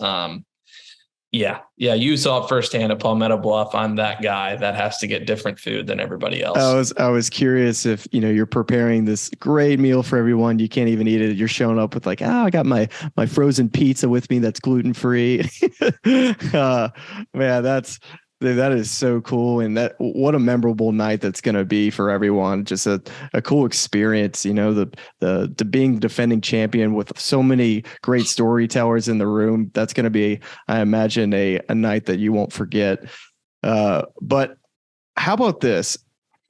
Yeah. You saw it firsthand at Palmetto Bluff. I'm that guy that has to get different food than everybody else. I was curious if, you're preparing this great meal for everyone. You can't even eat it. You're showing up with like, I got my frozen pizza with me that's gluten-free. Man, that is so cool. And what a memorable night that's going to be for everyone. Just a cool experience, the being defending champion with so many great storytellers in the room. That's going to be, I imagine, a night that you won't forget. But how about this?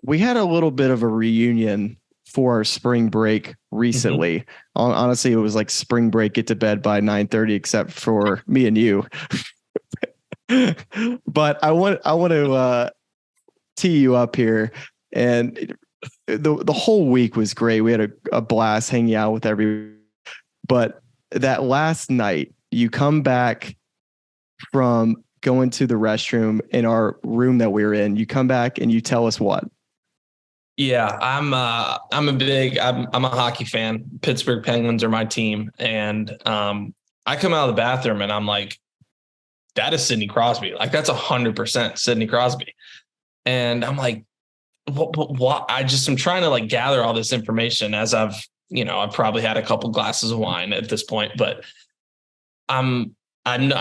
We had a little bit of a reunion for our spring break recently. Honestly, it was like spring break, get to bed by 9:30, except for me and you. But I want to tee you up here, and the whole week was great. We had a blast hanging out with everyone. But that last night, you come back from going to the restroom in our room that we were in. You come back and you tell us what? Yeah, I'm a hockey fan. Pittsburgh Penguins are my team, and I come out of the bathroom and I'm like, that is Sidney Crosby. Like, that's 100% Sidney Crosby. And I'm like, what? I'm trying to like gather all this information as I've probably had a couple glasses of wine at this point, but I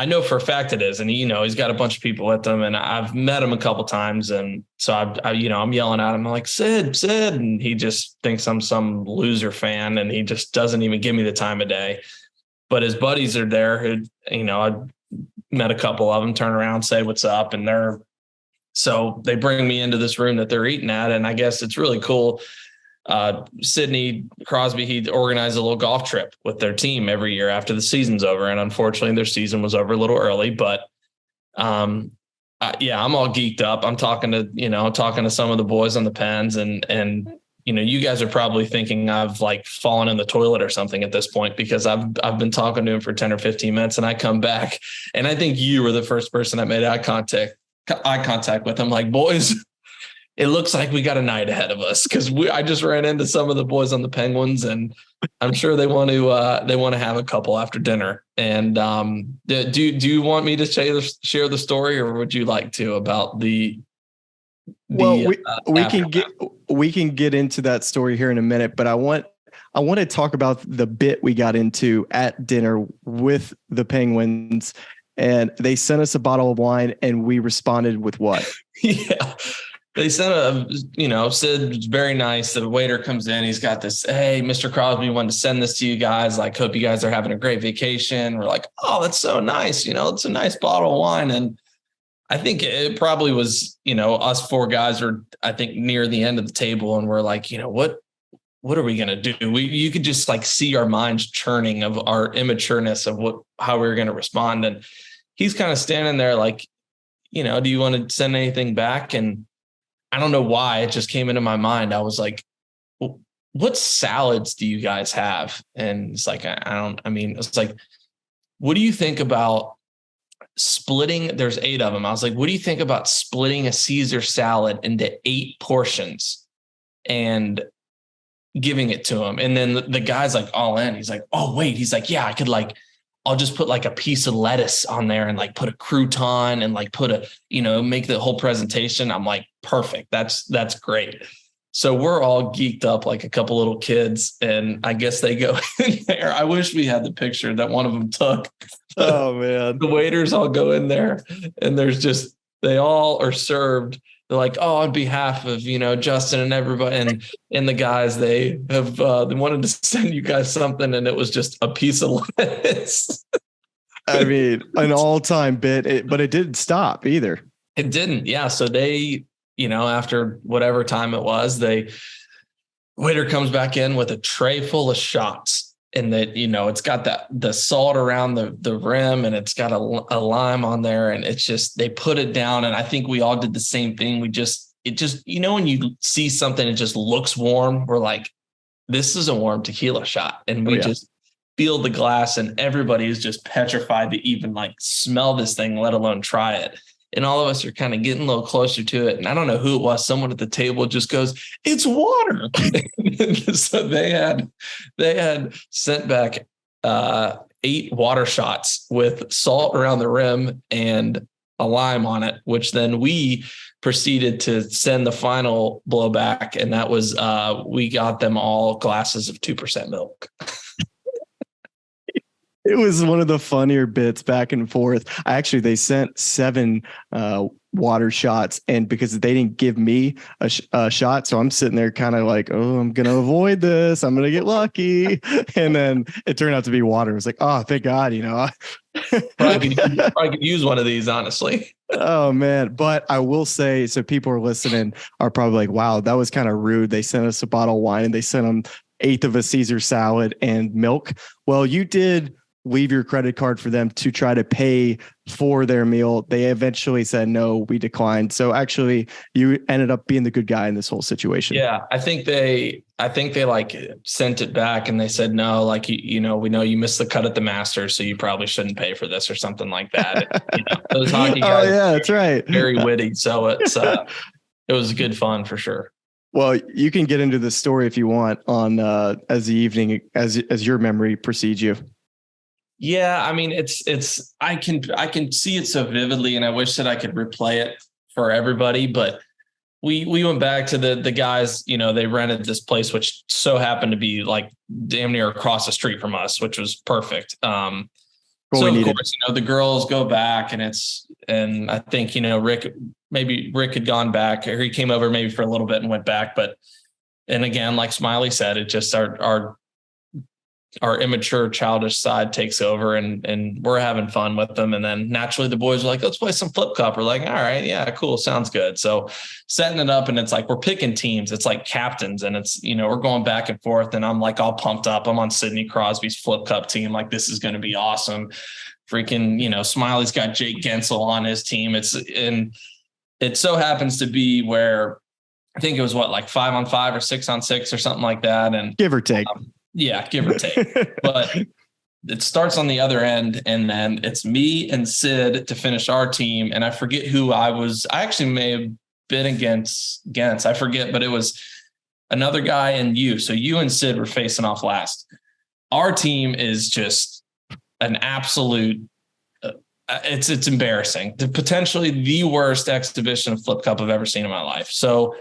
know for a fact it is. And, he's got a bunch of people with him, and I've met him a couple times. And so I'm yelling at him. I'm like, Sid. And he just thinks I'm some loser fan, and he just doesn't even give me the time of day. But his buddies are there who, I met a couple of them, turn around, say what's up. And so they bring me into this room that they're eating at. And I guess it's really cool. Sidney Crosby, he organized a little golf trip with their team every year after the season's over. And unfortunately their season was over a little early, but I'm all geeked up. I'm talking to some of the boys on the Pens, and you guys are probably thinking I've like fallen in the toilet or something at this point, because I've been talking to him for 10 or 15 minutes, and I come back, and I think you were the first person that made eye contact with him. Like, boys, it looks like we got a night ahead of us, because I just ran into some of the boys on the Penguins, and I'm sure they want to have a couple after dinner. And do you want me to share the story, or would you like to about the? We can get into that story here in a minute, but I want to talk about the bit we got into at dinner with the Penguins, and they sent us a bottle of wine, and we responded with what? Yeah. They sent Sid's very nice. The waiter comes in. He's got this, hey, Mr. Crosby wanted to send this to you guys. Like, hope you guys are having a great vacation. We're like, oh, that's so nice. It's a nice bottle of wine. And I think it probably was, us 4 guys were, I think, near the end of the table, and we're like, what are we going to do? You could just like see our minds churning of our immatureness of how we were going to respond. And he's kind of standing there like, do you want to send anything back? And I don't know why it just came into my mind. I was like, what salads do you guys have? And it's like, it's like, what do you think about splitting? There's 8 of them. I was like, what do you think about splitting a Caesar salad into 8 portions and giving it to him? And then the guy's like all in. He's like, oh, wait. He's like, yeah, I could I'll just put like a piece of lettuce on there and like put a crouton and like put make the whole presentation. I'm like, perfect. That's great. So we're all geeked up like a couple little kids, and I guess they go in there. I wish we had the picture that one of them took. Oh man. The waiters all go in there, and they all are served. They're like, oh, on behalf of, Justin and everybody and the guys, they have they wanted to send you guys something, and it was just a piece of lettuce. I mean, an all-time bit, but it didn't stop either. It didn't. Yeah. So they, after whatever time it was, waiter comes back in with a tray full of shots. And that, it's got the salt around the rim, and it's got a lime on there, and it's just, they put it down. And I think we all did the same thing. It just, when you see something, it just looks warm. We're like, this is a warm tequila shot. And we just feel the glass, and everybody is just petrified to even like smell this thing, let alone try it. And all of us are kind of getting a little closer to it. And I don't know who it was. Someone at the table just goes, it's water. So they had sent back 8 water shots with salt around the rim and a lime on it, which then we proceeded to send the final blowback. And that was, we got them all glasses of 2% milk. It was one of the funnier bits back and forth. They sent 7 water shots, and because they didn't give me a shot, so I'm sitting there kind of like, oh, I'm going to avoid this. I'm going to get lucky. And then it turned out to be water. It was like, oh, thank God, Probably could use one of these, honestly. Oh, man. But I will say, so people are listening are probably like, wow, that was kind of rude. They sent us a bottle of wine, and they sent them 1/8 of a Caesar salad and milk. Well, you did leave your credit card for them to try to pay for their meal. They eventually said, no, we declined. So actually you ended up being the good guy in this whole situation. Yeah. I think they like sent it back, and they said, no, like, we know you missed the cut at the Masters, so you probably shouldn't pay for this or something like that. Those hockey guys. Oh yeah, that's right. Very witty. So it was good fun for sure. Well, you can get into the story if you want on as the evening, as your memory precedes you. Yeah, I mean, I can see it so vividly, and I wish that I could replay it for everybody. But we went back to the guys. They rented this place, which so happened to be like damn near across the street from us, which was perfect. So of course, the girls go back, and I think Rick had gone back, or he came over maybe for a little bit and went back. And again, like Smylie said, it just our immature, childish side takes over, and we're having fun with them. And then naturally the boys are like, let's play some flip cup. We're like, all right, yeah, cool. Sounds good. So setting it up, and it's like, we're picking teams. It's like captains, and it's, we're going back and forth, and I'm like all pumped up. I'm on Sidney Crosby's flip cup team. Like, this is going to be awesome. Freaking, Smiley's got Jake Gensel on his team. And it so happens to be where I think it was like 5-on-5 or 6-on-6 or something like that. And give or take. Yeah, give or take. But it starts on the other end, and then it's me and Sid to finish our team. And I forget who I actually may have been against. I forget, but it was another guy and you. So you and Sid were facing off last. Our team is just an absolute, it's embarrassing. Potentially the worst exhibition of flip cup I've ever seen in my life. So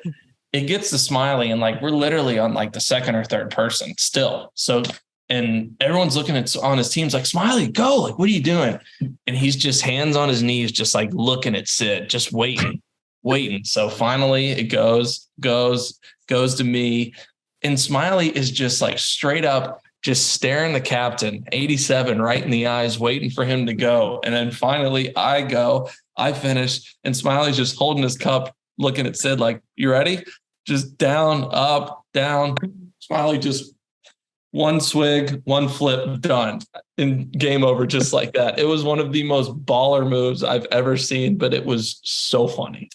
it gets to Smylie, and like, we're literally on like the second or third person still. So, and everyone's looking on his team's like, Smylie, go. Like, what are you doing? And he's just hands on his knees, just like looking at Sid, just waiting. So finally it goes to me, and Smylie is just like straight up, just staring the captain, 87, right in the eyes, waiting for him to go. And then finally I go, I finish, and Smiley's just holding his cup, looking at Sid like, you ready? Just down, up, down. Smylie just one swig, one flip, done. And game over just like that. It was one of the most baller moves I've ever seen, but it was so funny.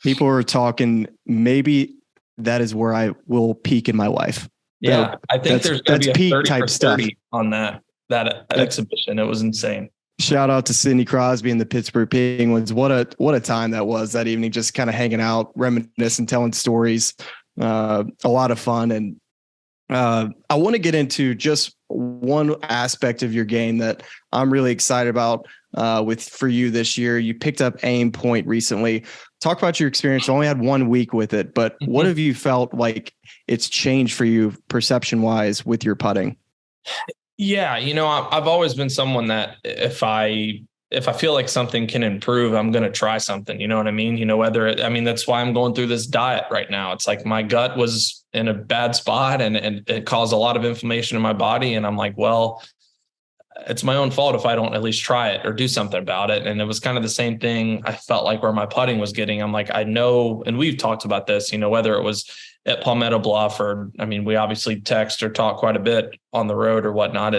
People were talking, maybe that is where I will peak in my life. Yeah, I think there's going to be a 30 type for 30 stuff on that. that exhibition. It was insane. Shout out to Sidney Crosby and the Pittsburgh Penguins. What a time that was that evening, just kind of hanging out, reminiscing, telling stories. A lot of fun. And I want to get into just one aspect of your game that I'm really excited about for you this year. You picked up AimPoint recently. Talk about your experience. You only had 1 week with it, but what have you felt like it's changed for you perception wise with your putting? Yeah, I've always been someone that if I feel like something can improve, I'm going to try something. You know what I mean? That's why I'm going through this diet right now. It's like my gut was in a bad spot and it caused a lot of inflammation in my body. And I'm like, well, it's my own fault if I don't at least try it or do something about it. And it was kind of the same thing. I felt like where my putting was getting, I'm like, I know, and we've talked about this, whether it was at Palmetto Bluff we obviously text or talk quite a bit on the road or whatnot.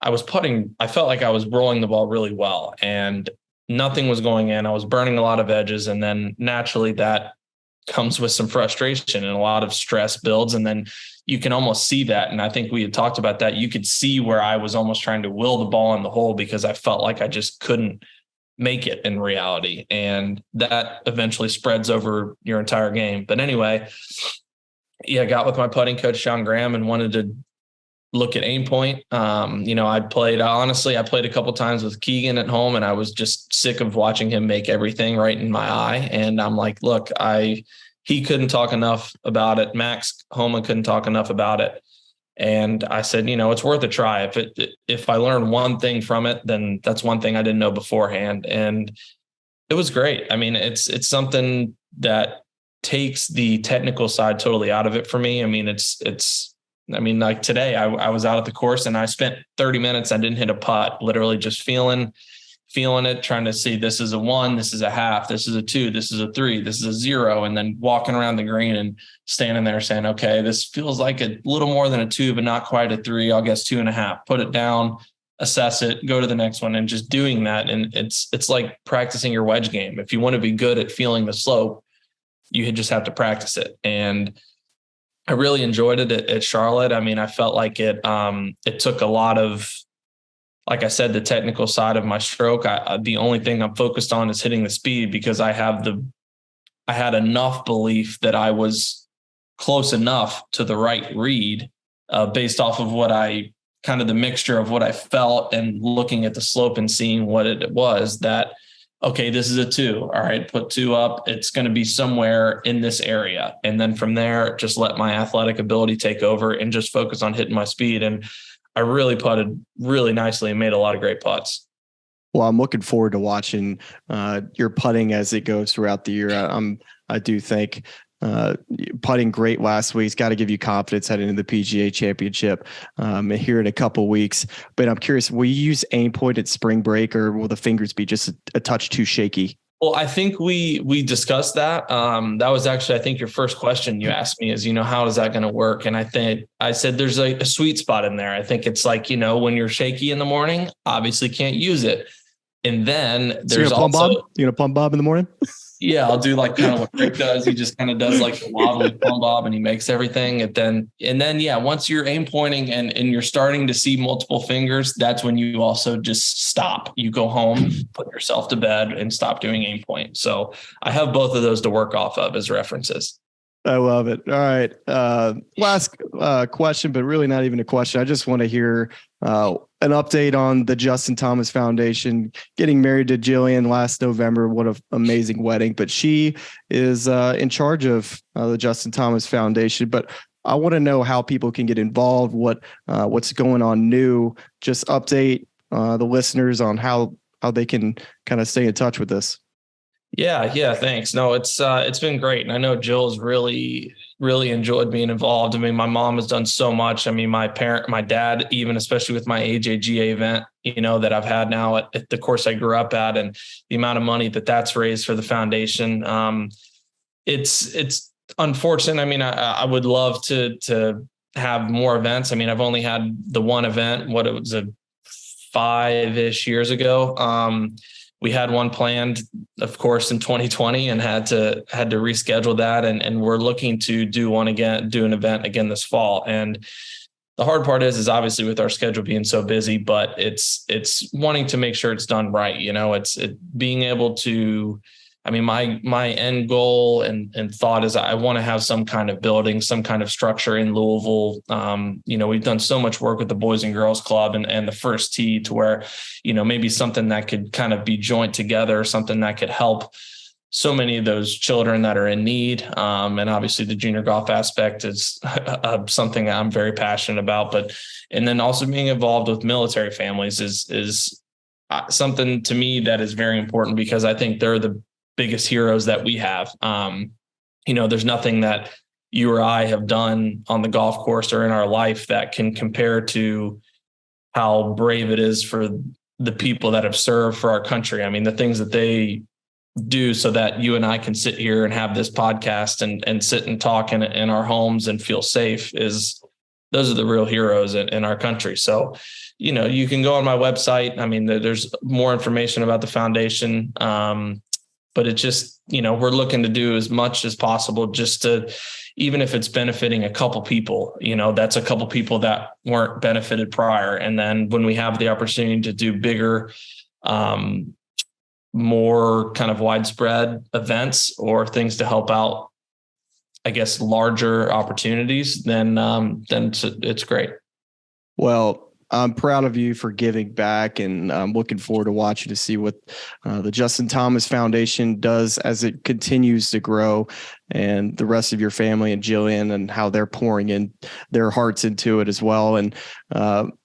I felt like I was rolling the ball really well and nothing was going in. I was burning a lot of edges. And then naturally that comes with some frustration and a lot of stress builds. And then you can almost see that. And I think we had talked about that. You could see where I was almost trying to will the ball in the hole because I felt like I just couldn't make it in reality. And that eventually spreads over your entire game. But anyway, I got with my putting coach, Sean Graham, and wanted to look at AimPoint. I played a couple times with Keegan at home and I was just sick of watching him make everything right in my eye. And I'm like, look, he couldn't talk enough about it. Max Homa couldn't talk enough about it. And I said, it's worth a try. If I learn one thing from it, then that's one thing I didn't know beforehand. And it was great. It's something that takes the technical side totally out of it for me. Like today I was out at the course and I spent 30 minutes. I didn't hit a putt, literally just feeling it, trying to see this is a 1, this is a half, this is a 2, this is a 3, this is a 0. And then walking around the green and standing there saying, okay, this feels like a little more than a 2, but not quite a 3. I'll guess 2.5, put it down, assess it, go to the next one. And just doing that. And it's like practicing your wedge game. If you want to be good at feeling the slope, you just have to practice it. And I really enjoyed it at Charlotte. I felt like it took a lot of, like I said, the technical side of my stroke. The only thing I'm focused on is hitting the speed because I had enough belief that I was close enough to the right read based off of the mixture of what I felt and looking at the slope and seeing what it was that, okay, this is a 2. All right, put 2 up. It's going to be somewhere in this area. And then from there, just let my athletic ability take over and just focus on hitting my speed. And I really putted really nicely and made a lot of great putts. Well, I'm looking forward to watching your putting as it goes throughout the year. I do think putting great last week. It's got to give you confidence heading into the PGA Championship here in a couple weeks. But I'm curious, will you use AimPoint at spring break or will the fingers be just a touch too shaky? Well, I think we discussed that. That was actually, I think, your first question you asked me is, how is that going to work? And I said there's a sweet spot in there. I think it's like, when you're shaky in the morning, obviously can't use it. And then there's you're gonna pump Bob in the morning? Yeah, I'll do like kind of what Rick does. He just kind of does like the wobbly plumb bob and he makes everything. And then, once you're aim pointing and you're starting to see multiple fingers, that's when you also just stop. You go home, put yourself to bed and stop doing aim point. So I have both of those to work off of as references. I love it. All right. Last question, but really not even a question. I just want to hear an update on the Justin Thomas Foundation getting married to Jillian last November. What an amazing wedding. But she is in charge of the Justin Thomas Foundation. But I want to know how people can get involved, what's going on new. Just update the listeners on how they can kind of stay in touch with this. Yeah. Thanks. No, it's been great. And I know Jill's really, really enjoyed being involved. My mom has done so much. My dad, even especially with my AJGA event, that I've had now at the course I grew up at and the amount of money that's raised for the foundation. It's unfortunate. I would love to have more events. I've only had the one event, it was 5-ish years ago. We had one planned, of course, in 2020 and had to reschedule that. And we're looking to do an event again this fall. And the hard part is obviously with our schedule being so busy, but it's wanting to make sure it's done right. It's being able to, I mean, my end goal and thought is I want to have some kind of building, some kind of structure in Louisville. We've done so much work with the Boys and Girls Club and the First Tee to where, maybe something that could kind of be joint together, something that could help so many of those children that are in need. And obviously the junior golf aspect is something that I'm very passionate about, and then also being involved with military families is something to me that is very important, because I think they're the biggest heroes that we have. There's nothing that you or I have done on the golf course or in our life that can compare to how brave it is for the people that have served for our country. I mean, the things that they do so that you and I can sit here and have this podcast and sit and talk in our homes and feel safe, those are the real heroes in our country. So, you can go on my website. I mean, there's more information about the foundation. But it just, we're looking to do as much as possible just to, even if it's benefiting a couple people, that's a couple people that weren't benefited prior. And then when we have the opportunity to do bigger, more kind of widespread events or things to help out, I guess, larger opportunities, then it's great. Well, I'm proud of you for giving back, and I'm looking forward to watching to see what the Justin Thomas Foundation does as it continues to grow, and the rest of your family and Jillian and how they're pouring in their hearts into it as well. And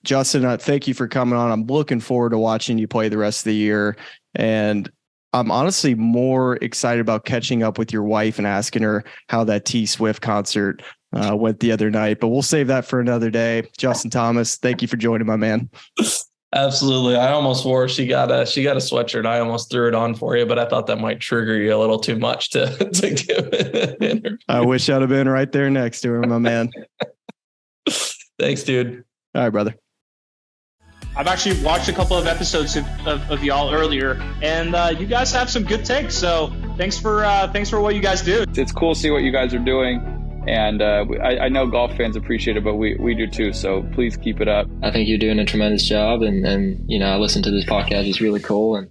Justin, thank you for coming on. I'm looking forward to watching you play the rest of the year. And I'm honestly more excited about catching up with your wife and asking her how that T Swift concert went the other night, but we'll save that for another day. Justin Thomas, thank you for joining, my man. Absolutely. I almost wore, she got a sweatshirt. I almost threw it on for you, but I thought that might trigger you a little too much to give it an interview. I wish I'd have been right there next to her, my man. Thanks, dude. All right, brother. I've actually watched a couple of episodes of y'all earlier, and you guys have some good takes. So thanks for what you guys do. It's cool to see what you guys are doing. And I know golf fans appreciate it, but we do too. So please keep it up. I think you're doing a tremendous job. And I listen to this podcast. It's really cool. And